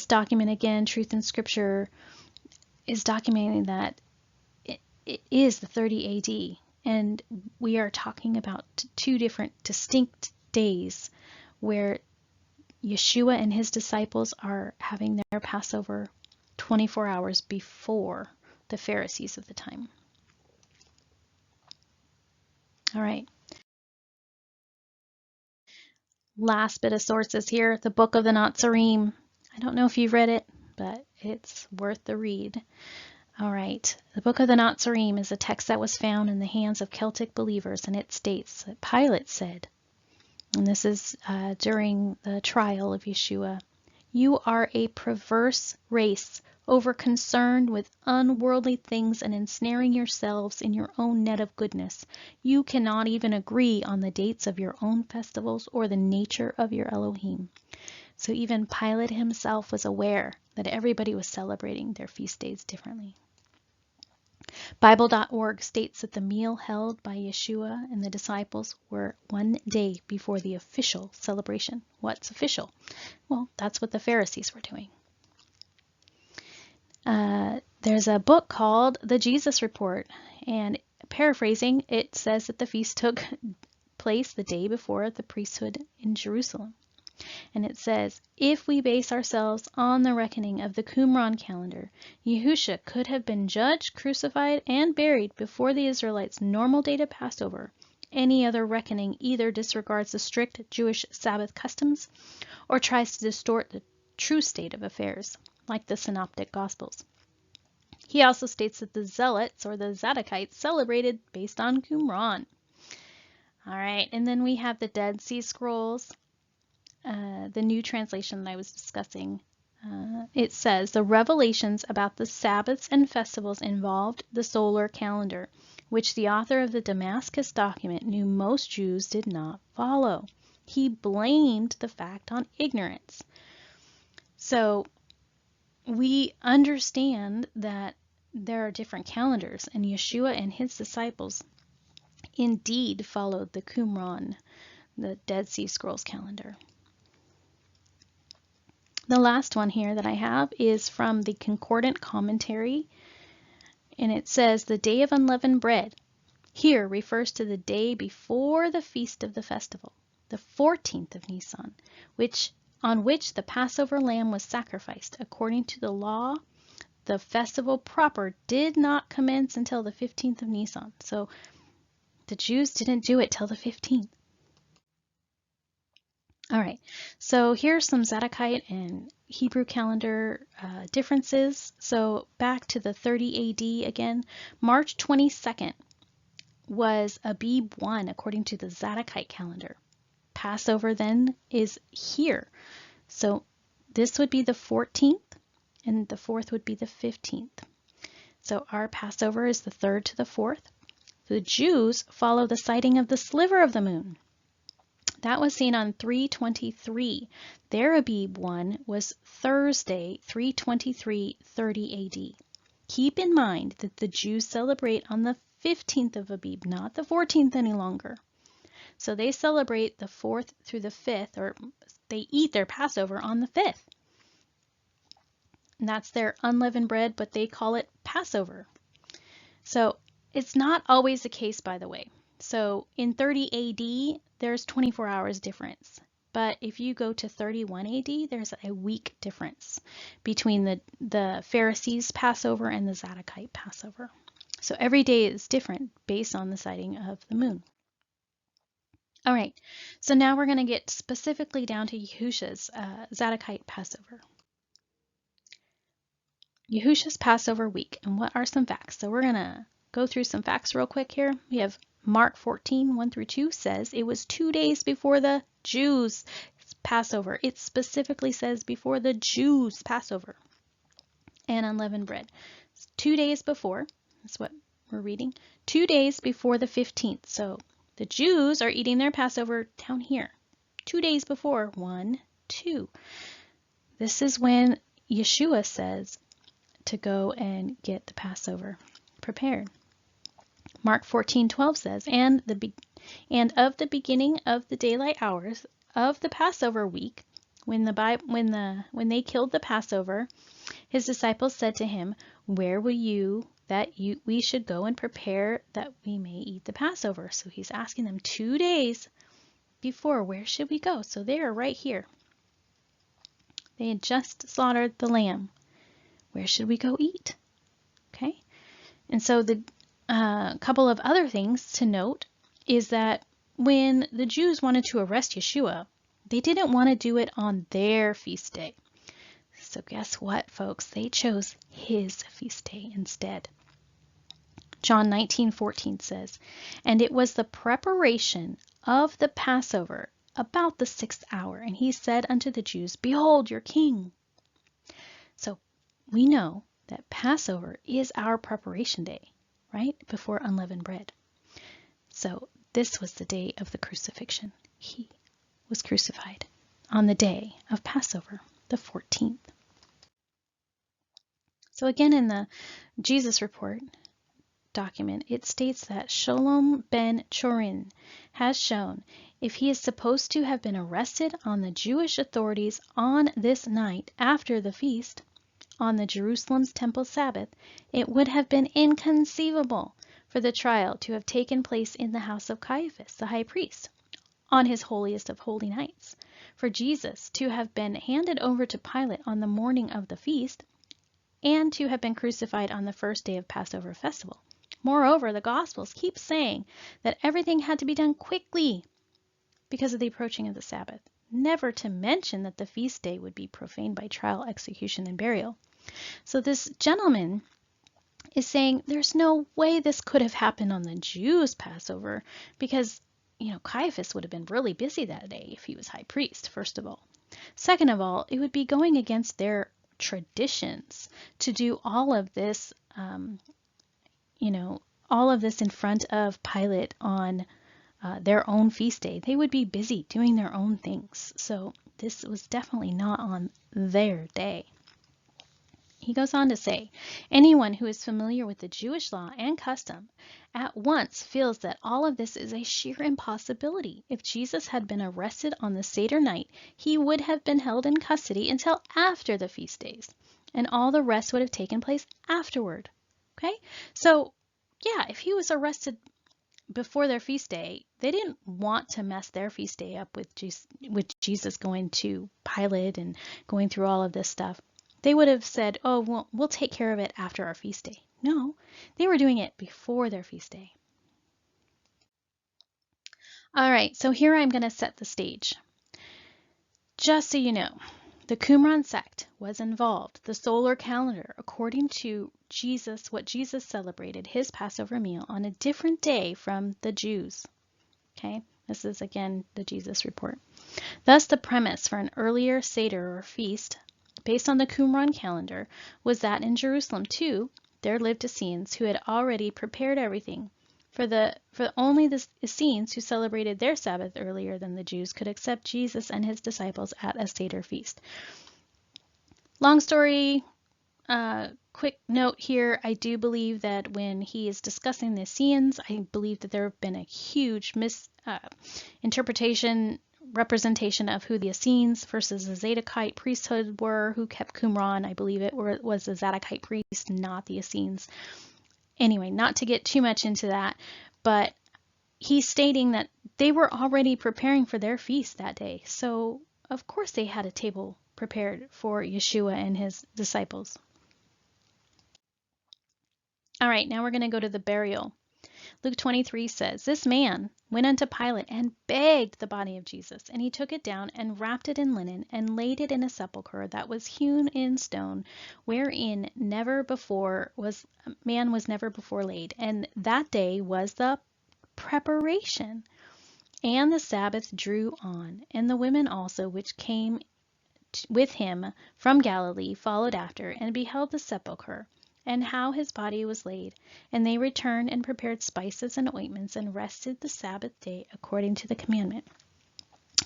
document, again, Truth in Scripture, is documenting that it is the 30 AD, and we are talking about two different distinct days where Yeshua and his disciples are having their Passover 24 hours before the Pharisees of the time. All right. Last bit of sources here, the Book of the Nazarene. I don't know if you've read it, but it's worth the read. All right, the Book of the Nazarene is a text that was found in the hands of Celtic believers, and it states that Pilate said, and this is during the trial of Yeshua, "You are a perverse race, over-concerned with unworldly things and ensnaring yourselves in your own net of goodness. You cannot even agree on the dates of your own festivals or the nature of your Elohim." So even Pilate himself was aware that everybody was celebrating their feast days differently. Bible.org states that the meal held by Yeshua and the disciples were one day before the official celebration. What's official? Well, that's what the Pharisees were doing. There's a book called The Jesus Report, and paraphrasing, it says that the feast took place the day before the priesthood in Jerusalem. And it says, if we base ourselves on the reckoning of the Qumran calendar, Yahusha could have been judged, crucified, and buried before the Israelites' normal date of Passover. Any other reckoning either disregards the strict Jewish Sabbath customs or tries to distort the true state of affairs, like the Synoptic Gospels. He also states that the Zealots, or the Zadokites, celebrated based on Qumran. All right, and then we have the Dead Sea Scrolls. The new translation that I was discussing, it says, the revelations about the Sabbaths and festivals involved the solar calendar, which the author of the Damascus document knew most Jews did not follow. He blamed the fact on ignorance. So we understand that there are different calendars, and Yeshua and his disciples indeed followed the Qumran, the Dead Sea Scrolls calendar. The last one here that I have is from the Concordant Commentary, and it says the Day of Unleavened Bread here refers to the day before the feast of the festival, the 14th of Nisan, on which the Passover lamb was sacrificed. According to the law, the festival proper did not commence until the 15th of Nisan, so the Jews didn't do it till the 15th. All right, so here's some Zadokite and Hebrew calendar differences. So back to the 30 AD again, March 22nd was Abib 1 according to the Zadokite calendar. Passover then is here. So this would be the 14th and the 4th would be the 15th. So our Passover is the 3rd to the 4th. The Jews follow the sighting of the sliver of the moon. That was seen on 323. Their Abib one was Thursday, 323/30 AD. Keep in mind that the Jews celebrate on the 15th of Abib, not the 14th any longer. So they celebrate the 4th through the 5th, or they eat their Passover on the 5th. And that's their unleavened bread, but they call it Passover. So it's not always the case, by the way. So in 30 AD, there's 24 hours difference. But if you go to 31 AD, there's a week difference between the Pharisees' Passover and the Zadokite Passover. So every day is different based on the sighting of the moon. All right, so now we're going to get specifically down to Yahusha's Zadokite Passover. Yahusha's Passover week, and what are some facts? So we're going to go through some facts real quick here. We have Mark 14, 1 through 2 says it was 2 days before the Jews' Passover. It specifically says before the Jews' Passover and unleavened bread. 2 days before, that's what we're reading, 2 days before the 15th. So the Jews are eating their Passover down here. 2 days before, 1, 2. This is when Yeshua says to go and get the Passover prepared. Mark 14:12 says, and of the beginning of the daylight hours of the Passover week, when they killed the Passover, his disciples said to him, where will you that we should go and prepare that we may eat the Passover? So he's asking them 2 days before, where should we go? So they are right here. They had just slaughtered the lamb. Where should we go eat? Okay. And so the couple of other things to note is that when the Jews wanted to arrest Yeshua, they didn't want to do it on their feast day. So guess what, folks? They chose his feast day instead. John 19:14 says, and it was the preparation of the Passover about the 6th hour, and he said unto the Jews, behold your king. So we know that Passover is our preparation day, right? Before unleavened bread. So this was the day of the crucifixion. He was crucified on the day of Passover, the 14th. So again, in the Jesus Report document, it states that Sholom ben Chorin has shown if he is supposed to have been arrested on the Jewish authorities on this night after the feast, on the Jerusalem's temple Sabbath, it would have been inconceivable for the trial to have taken place in the house of Caiaphas, the high priest, on his holiest of holy nights. For Jesus to have been handed over to Pilate on the morning of the feast, and to have been crucified on the first day of Passover festival. Moreover, the Gospels keep saying that everything had to be done quickly because of the approaching of the Sabbath, never to mention that the feast day would be profaned by trial, execution, and burial. So this gentleman is saying there's no way this could have happened on the Jews' Passover because, Caiaphas would have been really busy that day if he was high priest, first of all. Second of all, it would be going against their traditions to do all of this, all of this in front of Pilate on their own feast day. They would be busy doing their own things. So this was definitely not on their day. He goes on to say, anyone who is familiar with the Jewish law and custom at once feels that all of this is a sheer impossibility. If Jesus had been arrested on the Seder night, he would have been held in custody until after the feast days, and all the rest would have taken place afterward. Okay? So, yeah, if he was arrested before their feast day, they didn't want to mess their feast day up with Jesus going to Pilate and going through all of this stuff. They would have said, oh, we'll take care of it after our feast day. No, they were doing it before their feast day. All right, so here I'm going to set the stage. Just so you know, the Qumran sect was involved. The solar calendar, according to Jesus, what Jesus celebrated, his Passover meal, on a different day from the Jews. Okay, this is again the Jesus Report. Thus, the premise for an earlier Seder or feast based on the Qumran calendar was that in Jerusalem too there lived Essenes who had already prepared everything. For only the Essenes who celebrated their Sabbath earlier than the Jews could accept Jesus and his disciples at a Seder feast. Long story, quick note here, I do believe that when he is discussing the Essenes, I believe that there have been a huge misinterpretation, representation of who the Essenes versus the Zadokite priesthood were, who kept Qumran. I believe it was the Zadokite priest, not the Essenes. Anyway, not to get too much into that, but he's stating that they were already preparing for their feast that day. So, of course, they had a table prepared for Yeshua and his disciples. All right, now we're going to go to the burial. Luke 23 says, "This man went unto Pilate and begged the body of Jesus, and he took it down and wrapped it in linen and laid it in a sepulchre that was hewn in stone, wherein man was never before laid. And that day was the preparation. And the Sabbath drew on, and the women also which came with him from Galilee followed after, and beheld the sepulchre, and how his body was laid. And they returned and prepared spices and ointments, and rested the Sabbath day according to the commandment."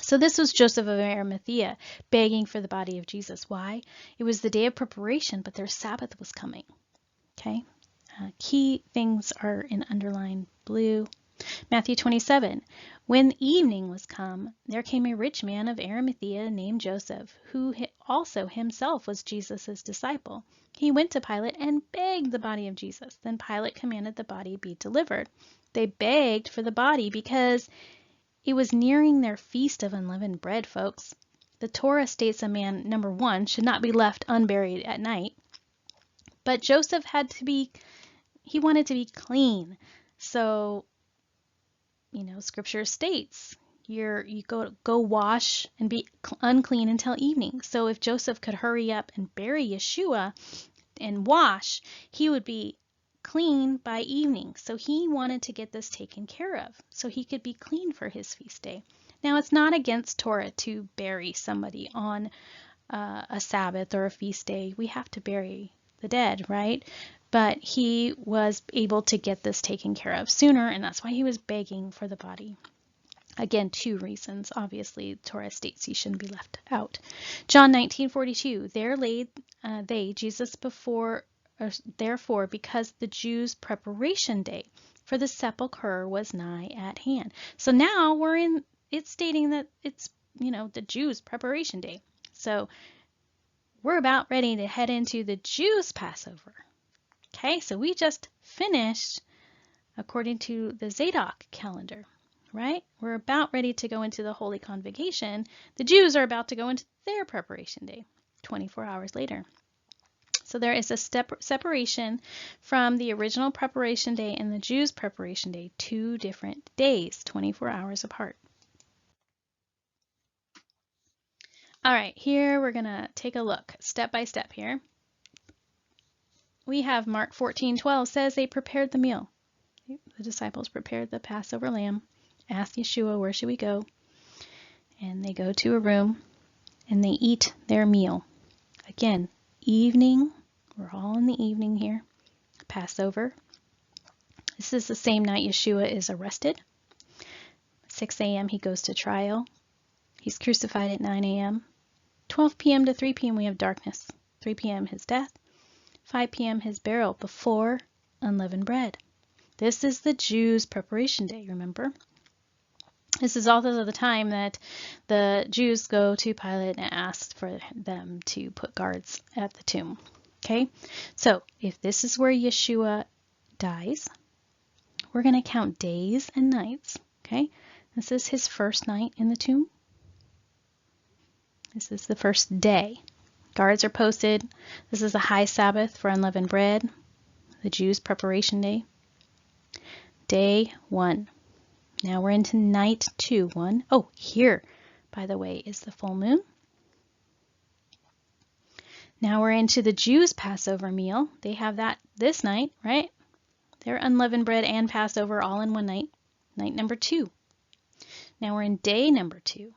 So this was Joseph of Arimathea begging for the body of Jesus. Why? It was the day of preparation, but their Sabbath was coming. Okay? Key things are in underlined blue. Matthew 27, "When evening was come, there came a rich man of Arimathea named Joseph, who also himself was Jesus' disciple. He went to Pilate and begged the body of Jesus. Then Pilate commanded the body be delivered." They begged for the body because it was nearing their feast of unleavened bread, folks. The Torah states a man, number one, should not be left unburied at night. But Joseph he wanted to be clean. So, Scripture states you go wash and be unclean until evening. So if Joseph could hurry up and bury Yeshua and wash, he would be clean by evening. So he wanted to get this taken care of so he could be clean for his feast day. Now, it's not against Torah to bury somebody on a Sabbath or a feast day. We have to bury the dead, right? But he was able to get this taken care of sooner, and that's why he was begging for the body. Again, two reasons. Obviously, Torah states he shouldn't be left out. John 19:42, "There laid they Jesus therefore, because the Jews' preparation day for the sepulchre was nigh at hand." So now it's stating that it's, the Jews' preparation day. So we're about ready to head into the Jews' Passover. Okay, so we just finished according to the Zadok calendar, right? We're about ready to go into the Holy Convocation. The Jews are about to go into their preparation day 24 hours later. So there is a separation from the original preparation day and the Jews' preparation day, 2 different days, 24 hours apart. All right, here we're going to take a look step by step here. We have Mark 14:12 says they prepared the meal. The disciples prepared the Passover lamb, asked Yeshua, "Where should we go?" And they go to a room and they eat their meal. Again, evening, we're all in the evening here, Passover. This is the same night Yeshua is arrested. 6 a.m. he goes to trial. He's crucified at 9 a.m. 12 p.m. to 3 p.m. we have darkness. 3 p.m. his death. 5 p.m. his burial before unleavened bread. This is the Jews' preparation day, remember? This is also the time that the Jews go to Pilate and ask for them to put guards at the tomb. Okay, so if this is where Yeshua dies, we're going to count days and nights. Okay, this is his first night in the tomb. This is the first day. Guards are posted. This is a high Sabbath for unleavened bread, the Jews' preparation day. Day 1. Now we're into night 2. Oh, here, by the way, is the full moon. Now we're into the Jews' Passover meal. They have that this night, right? Their unleavened bread and Passover all in one night. Night number 2. Now we're in day number 2.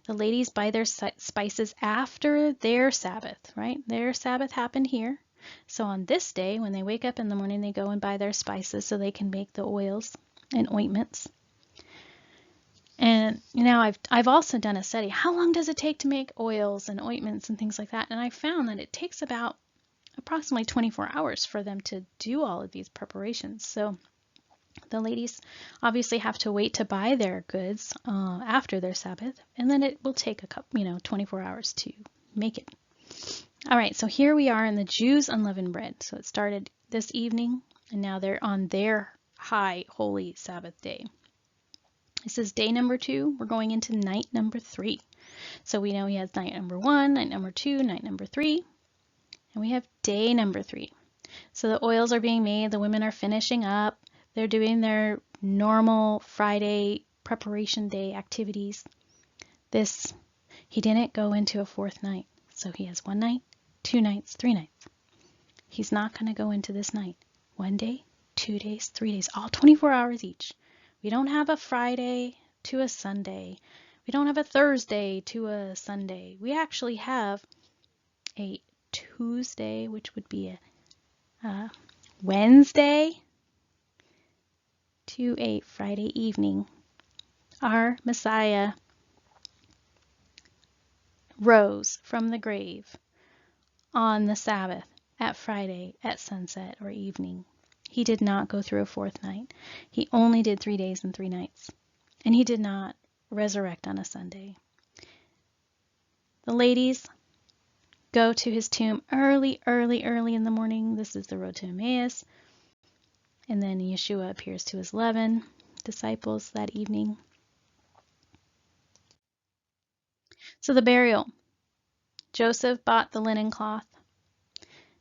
The ladies buy their spices after their Sabbath, right? Their Sabbath happened here. So on this day, when they wake up in the morning, they go and buy their spices so they can make the oils and ointments. And I've also done a study. How long does it take to make oils and ointments and things like that? And I found that it takes about approximately 24 hours for them to do all of these preparations. So the ladies obviously have to wait to buy their goods after their Sabbath, and then it will take 24 hours to make it. All right, so here we are in the Jews' unleavened bread. So it started this evening, and now they're on their high holy Sabbath day. This is day number 2. We're going into night number 3. So we know he has night number 1, night number 2, night number 3, and we have day number 3. So the oils are being made, the women are finishing up, they're doing their normal Friday preparation day activities. He didn't go into a 4th night. So he has 1 night, 2 nights, 3 nights. He's not going to go into this night. 1 day, 2 days, 3 days, all 24 hours each. We don't have a Friday to a Sunday. We don't have a Thursday to a Sunday. We actually have a Tuesday, which would be a Wednesday to a Friday evening. Our Messiah rose from the grave on the Sabbath at Friday at sunset or evening. He did not go through a 4th night. He only did 3 days and 3 nights. And he did not resurrect on a Sunday. The ladies go to his tomb early in the morning. This is the road to Emmaus. And then Yeshua appears to his 11 disciples that evening. So the burial. Joseph bought the linen cloth.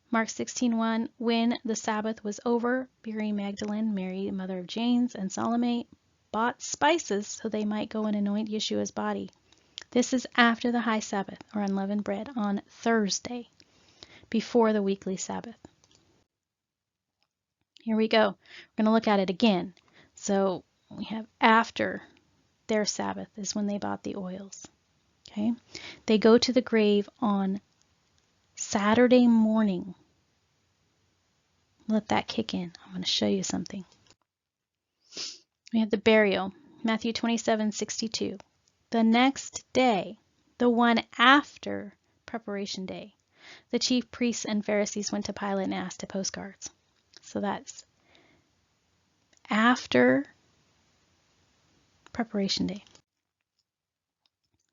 Mark 16:1, when the Sabbath was over, Mary Magdalene, Mary, mother of James, and Salome bought spices so they might go and anoint Yeshua's body. This is after the high Sabbath, or unleavened bread, on Thursday, before the weekly Sabbath. Here we go. We're going to look at it again. So we have after their Sabbath is when they bought the oils. Okay, they go to the grave on Saturday morning. Let that kick in. I'm going to show you something. We have the burial, Matthew 27:62. The next day, the one after preparation day, the chief priests and Pharisees went to Pilate and asked to post guards. So that's after preparation day.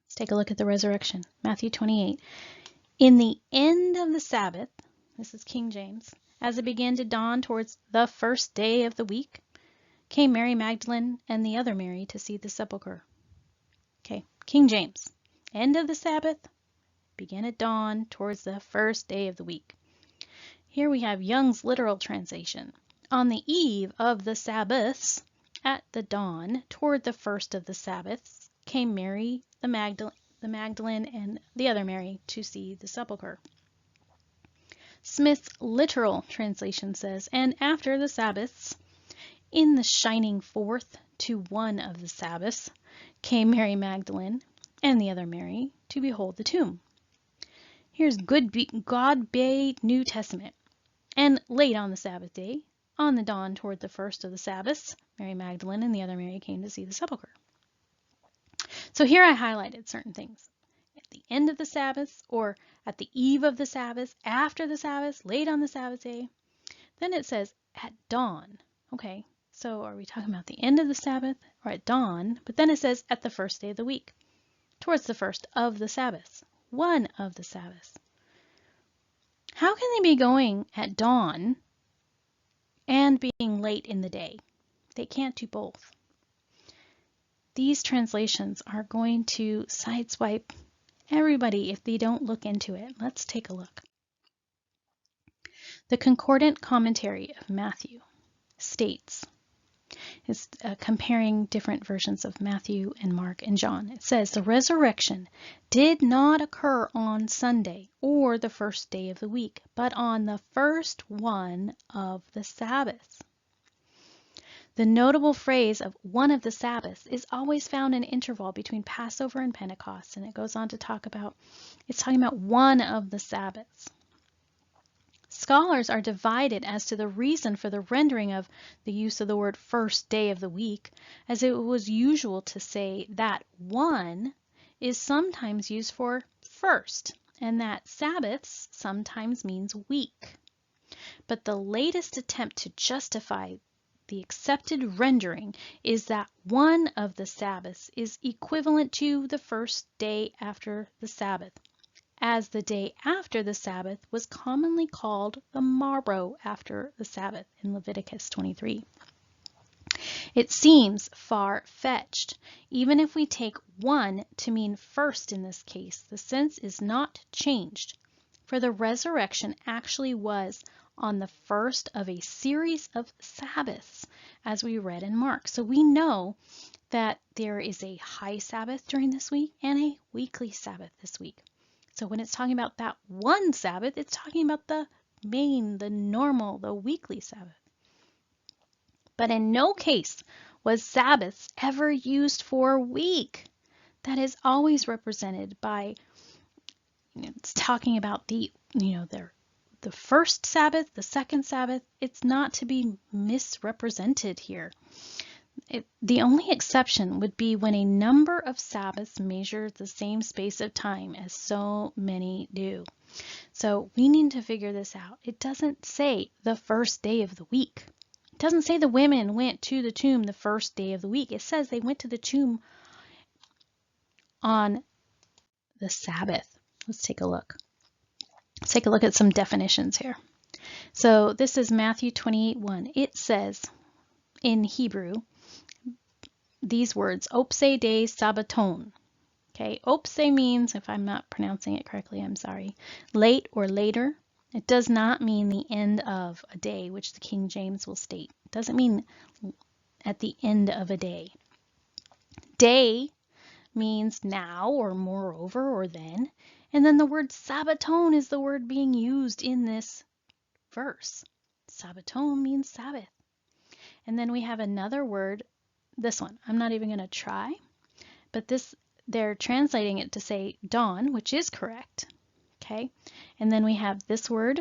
Let's take a look at the resurrection. Matthew 28. In the end of the Sabbath, this is King James, as it began to dawn towards the first day of the week, came Mary Magdalene and the other Mary to see the sepulchre. Okay, King James. End of the Sabbath, began at dawn towards the first day of the week. Here we have Young's literal translation. On the eve of the Sabbaths, at the dawn, toward the first of the Sabbaths, came Mary the Magdalene and the other Mary to see the sepulchre. Smith's literal translation says, and after the Sabbaths, in the shining forth to one of the Sabbaths, came Mary Magdalene and the other Mary to behold the tomb. Here's God-bathed New Testament. And late on the Sabbath day, on the dawn toward the first of the Sabbaths, Mary Magdalene and the other Mary came to see the sepulchre. So here I highlighted certain things. At the end of the Sabbath, or at the eve of the Sabbath, after the Sabbath, late on the Sabbath day. Then it says at dawn. Okay, so are we talking about the end of the Sabbath or at dawn? But then it says at the first day of the week, towards the first of the Sabbaths, one of the Sabbaths. How can they be going at dawn and being late in the day? They can't do both. These translations are going to sideswipe everybody if they don't look into it. Let's take a look. The concordant commentary of Matthew states, is comparing different versions of Matthew and Mark and John. It says the resurrection did not occur on Sunday or the first day of the week, but on the first one of the Sabbaths. The notable phrase of one of the Sabbaths is always found in an interval between Passover and Pentecost, and it goes on to talk about, it's talking about one of the Sabbaths. Scholars are divided as to the reason for the rendering of the use of the word first day of the week, as it was usual to say that one is sometimes used for first, and that Sabbaths sometimes means week. But the latest attempt to justify the accepted rendering is that one of the Sabbaths is equivalent to the first day after the Sabbath, as the day after the Sabbath was commonly called the morrow after the Sabbath in Leviticus 23. It seems far-fetched. Even if we take one to mean first in this case, the sense is not changed. For the resurrection actually was on the first of a series of Sabbaths, as we read in Mark. So we know that there is a high Sabbath during this week and a weekly Sabbath this week. So when it's talking about that one Sabbath, it's talking about the main, the normal, the weekly Sabbath. But in no case was Sabbaths ever used for week. That is always represented by, it's talking about the first Sabbath, the second Sabbath. It's not to be misrepresented here. The only exception would be when a number of Sabbaths measure the same space of time as so many do. So we need to figure this out. It doesn't say the first day of the week. It doesn't say the women went to the tomb the first day of the week. It says they went to the tomb on the Sabbath. Let's take a look. Let's take a look at some definitions here. So this is Matthew 28:1. It says in Hebrew these words, opse de sabbaton. Okay, opse means, if I'm not pronouncing it correctly, I'm sorry, late or later. It does not mean the end of a day, which the King James will state. It doesn't mean at the end of a day. Day means now or moreover or then. And then the word sabbaton is the word being used in this verse. Sabbaton means Sabbath. And then we have another word, this one. I'm not even going to try, but this, they're translating it to say dawn, which is correct. Okay, and then we have this word,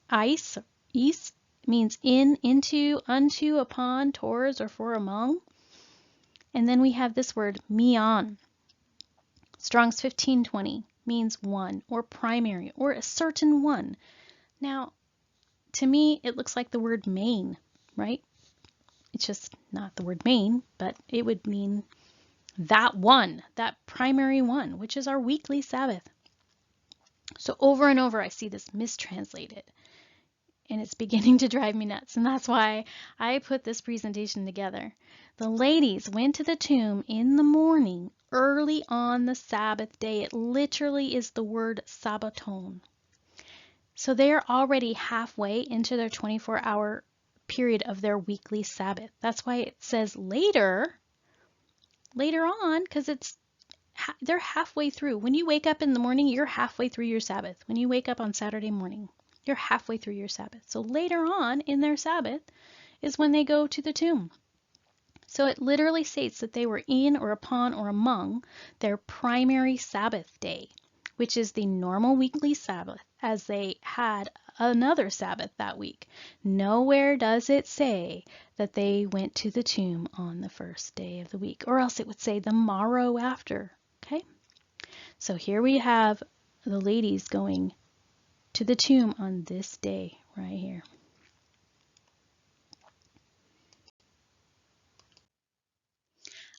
eis, means in, into, unto, upon, towards, or for, among. And then we have this word, mion. Strong's 1520 means one, or primary, or a certain one. Now, to me, it looks like the word main, right? It's just not the word main, but it would mean that one, that primary one, which is our weekly Sabbath. So over and over I see this mistranslated, and it's beginning to drive me nuts, and that's why I put this presentation together. The ladies went to the tomb in the morning, early on the Sabbath day. It literally is the word sabbaton. So they are already halfway into their 24-hour period of their weekly Sabbath. That's why it says later on, because they're halfway through. When you wake up in the morning, you're halfway through your Sabbath. When you wake up on Saturday morning, you're halfway through your Sabbath. So later on in their Sabbath is when they go to the tomb. So it literally states that they were in or upon or among their primary Sabbath day, which is the normal weekly Sabbath, as they had another Sabbath that week. Nowhere does it say that they went to the tomb on the first day of the week, or else it would say the morrow after. Okay, so here we have the ladies going to the tomb on this day right here.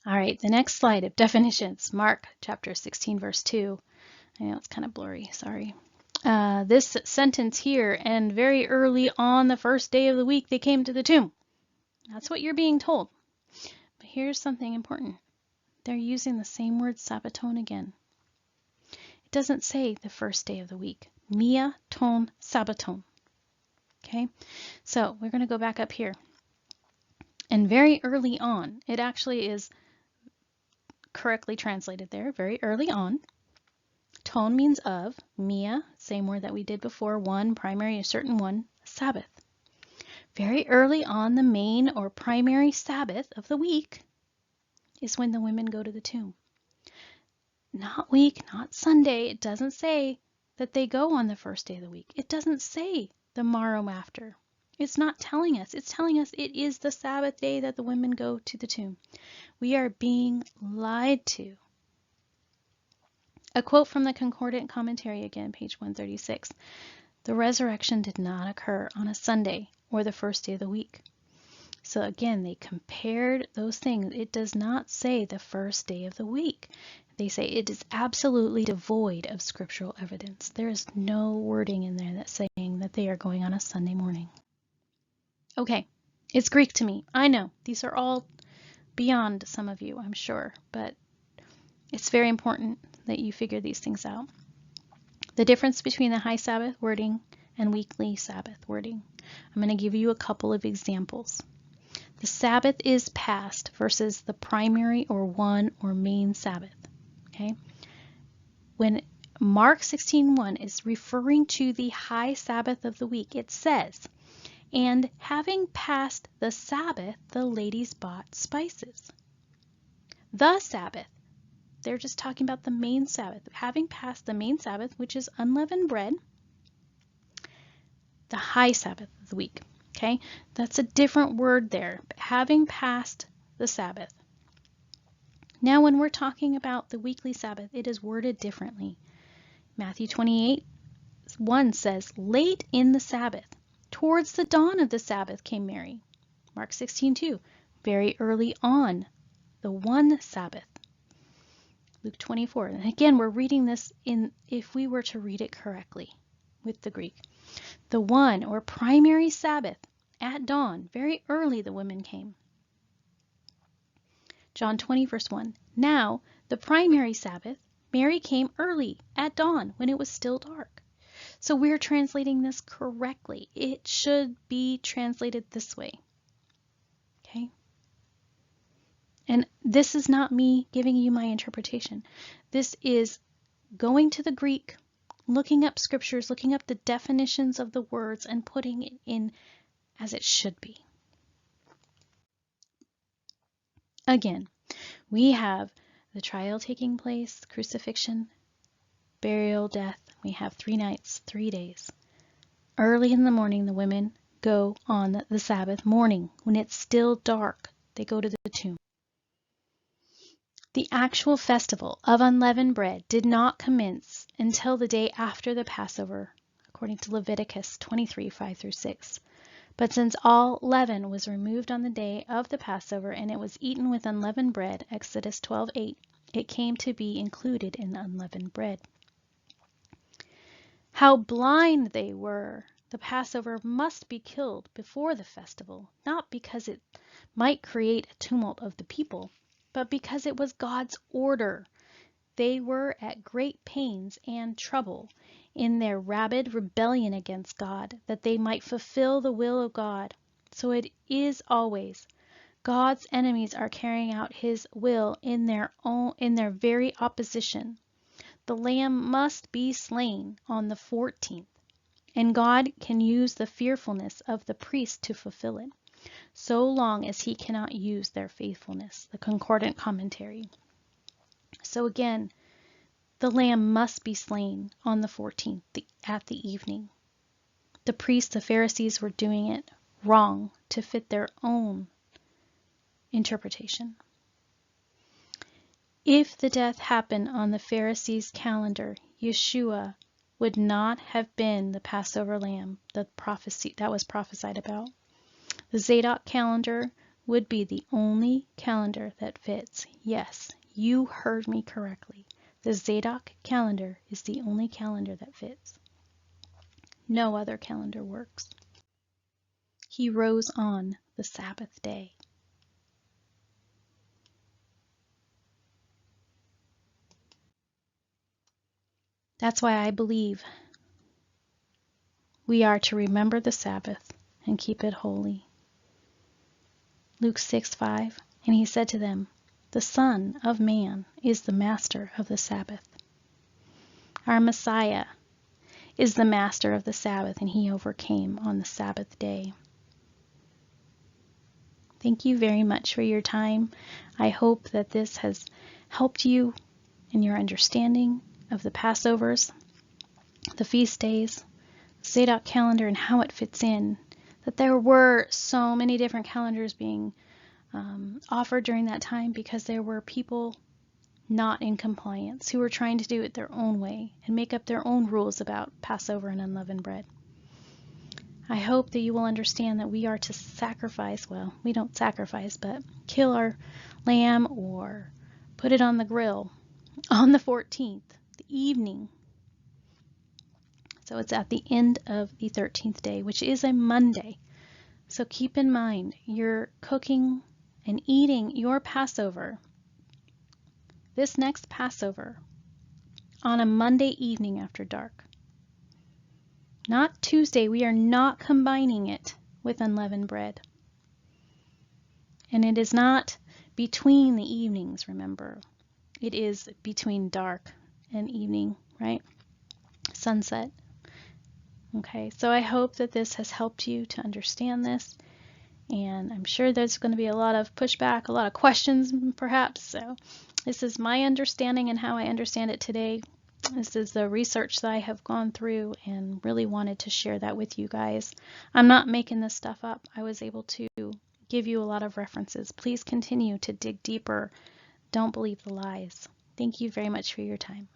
All right, the next slide of definitions, Mark chapter 16, verse 2. I know it's kind of blurry, sorry. This sentence here, and very early on the first day of the week, they came to the tomb. That's what you're being told. But here's something important. They're using the same word sabbaton again. It doesn't say the first day of the week. Mia ton sabbaton. Okay, so we're going to go back up here. And very early on, it actually is correctly translated there, very early on. Ton means of, mia, same word that we did before, one, primary, a certain one, Sabbath. Very early on, the main or primary Sabbath of the week is when the women go to the tomb. Not week, not Sunday. It doesn't say that they go on the first day of the week. It doesn't say the morrow after. It's not telling us. It's telling us it is the Sabbath day that the women go to the tomb. We are being lied to. A quote from the Concordant Commentary again, page 136. The resurrection did not occur on a Sunday or the first day of the week. So again, they compared those things. It does not say the first day of the week. They say it is absolutely devoid of scriptural evidence. There is no wording in there that's saying that they are going on a Sunday morning. Okay, It's Greek to me. I know. These are all beyond some of you, I'm sure, but it's very important that you figure these things out. The difference between the high Sabbath wording and weekly Sabbath wording. I'm going to give you a couple of examples. The Sabbath is past versus the primary or one or main Sabbath. Okay? When Mark 16:1 is referring to the high Sabbath of the week, it says, "And having passed the Sabbath, the ladies bought spices." The Sabbath, they're just talking about the main Sabbath. Having passed the main Sabbath, which is unleavened bread, the high Sabbath of the week. Okay, that's a different word there. Having passed the Sabbath. Now, when we're talking about the weekly Sabbath, it is worded differently. Matthew 28:1 says, "Late in the Sabbath, towards the dawn of the Sabbath came Mary." Mark 16:2, very early on, the one Sabbath. Luke 24, and again, we're reading this in, if we were to read it correctly with the Greek. The one or primary Sabbath at dawn, very early the women came. John 20:1, "Now, the primary Sabbath, Mary came early at dawn when it was still dark." So we're translating this correctly. It should be translated this way. Okay? And this is not me giving you my interpretation. This is going to the Greek, looking up scriptures, looking up the definitions of the words, and putting it in as it should be. Again, we have the trial taking place, crucifixion, burial, death. We have 3 nights, 3 days. Early in the morning, the women go on the Sabbath morning. When it's still dark, they go to the tomb. The actual festival of unleavened bread did not commence until the day after the Passover, according to Leviticus 23:5-6. But since all leaven was removed on the day of the Passover and it was eaten with unleavened bread, Exodus 12:8, it came to be included in unleavened bread. How blind they were! The Passover must be killed before the festival, not because it might create a tumult of the people, but because it was God's order. They were at great pains and trouble in their rabid rebellion against God, that they might fulfill the will of God. So it is always. God's enemies are carrying out his will in their very opposition. The lamb must be slain on the 14th, and God can use the fearfulness of the priest to fulfill it, so long as he cannot use their faithfulness. The Concordant Commentary. So again, the lamb must be slain on the 14th at the evening. The priests, the Pharisees, were doing it wrong to fit their own interpretation. If the death happened on the Pharisees' calendar, Yeshua would not have been the Passover lamb that was prophesied about. The Zadok calendar would be the only calendar that fits. Yes, you heard me correctly. The Zadok calendar is the only calendar that fits. No other calendar works. He rose on the Sabbath day. That's why I believe we are to remember the Sabbath and keep it holy. Luke 6:5, and he said to them, "The Son of Man is the master of the Sabbath." Our Messiah is the master of the Sabbath, and he overcame on the Sabbath day. Thank you very much for your time. I hope that this has helped you in your understanding of the Passovers, the feast days, the Zadok calendar, and how it fits in. That there were so many different calendars being offered during that time because there were people not in compliance who were trying to do it their own way and make up their own rules about Passover and unleavened bread. I hope that you will understand that we are to sacrifice, well, we don't sacrifice, but kill our lamb or put it on the grill on the 14th, the evening. So it's at the end of the 13th day, which is a Monday. So keep in mind, you're cooking and eating your Passover, this next Passover, on a Monday evening after dark. Not Tuesday. We are not combining it with unleavened bread. And it is not between the evenings, remember. It is between dark and evening, right? Sunset. Okay, so I hope that this has helped you to understand this. And I'm sure there's going to be a lot of pushback, a lot of questions perhaps. So this is my understanding and how I understand it today. This is the research that I have gone through and really wanted to share that with you guys. I'm not making this stuff up. I was able to give you a lot of references. Please continue to dig deeper. Don't believe the lies. Thank you very much for your time.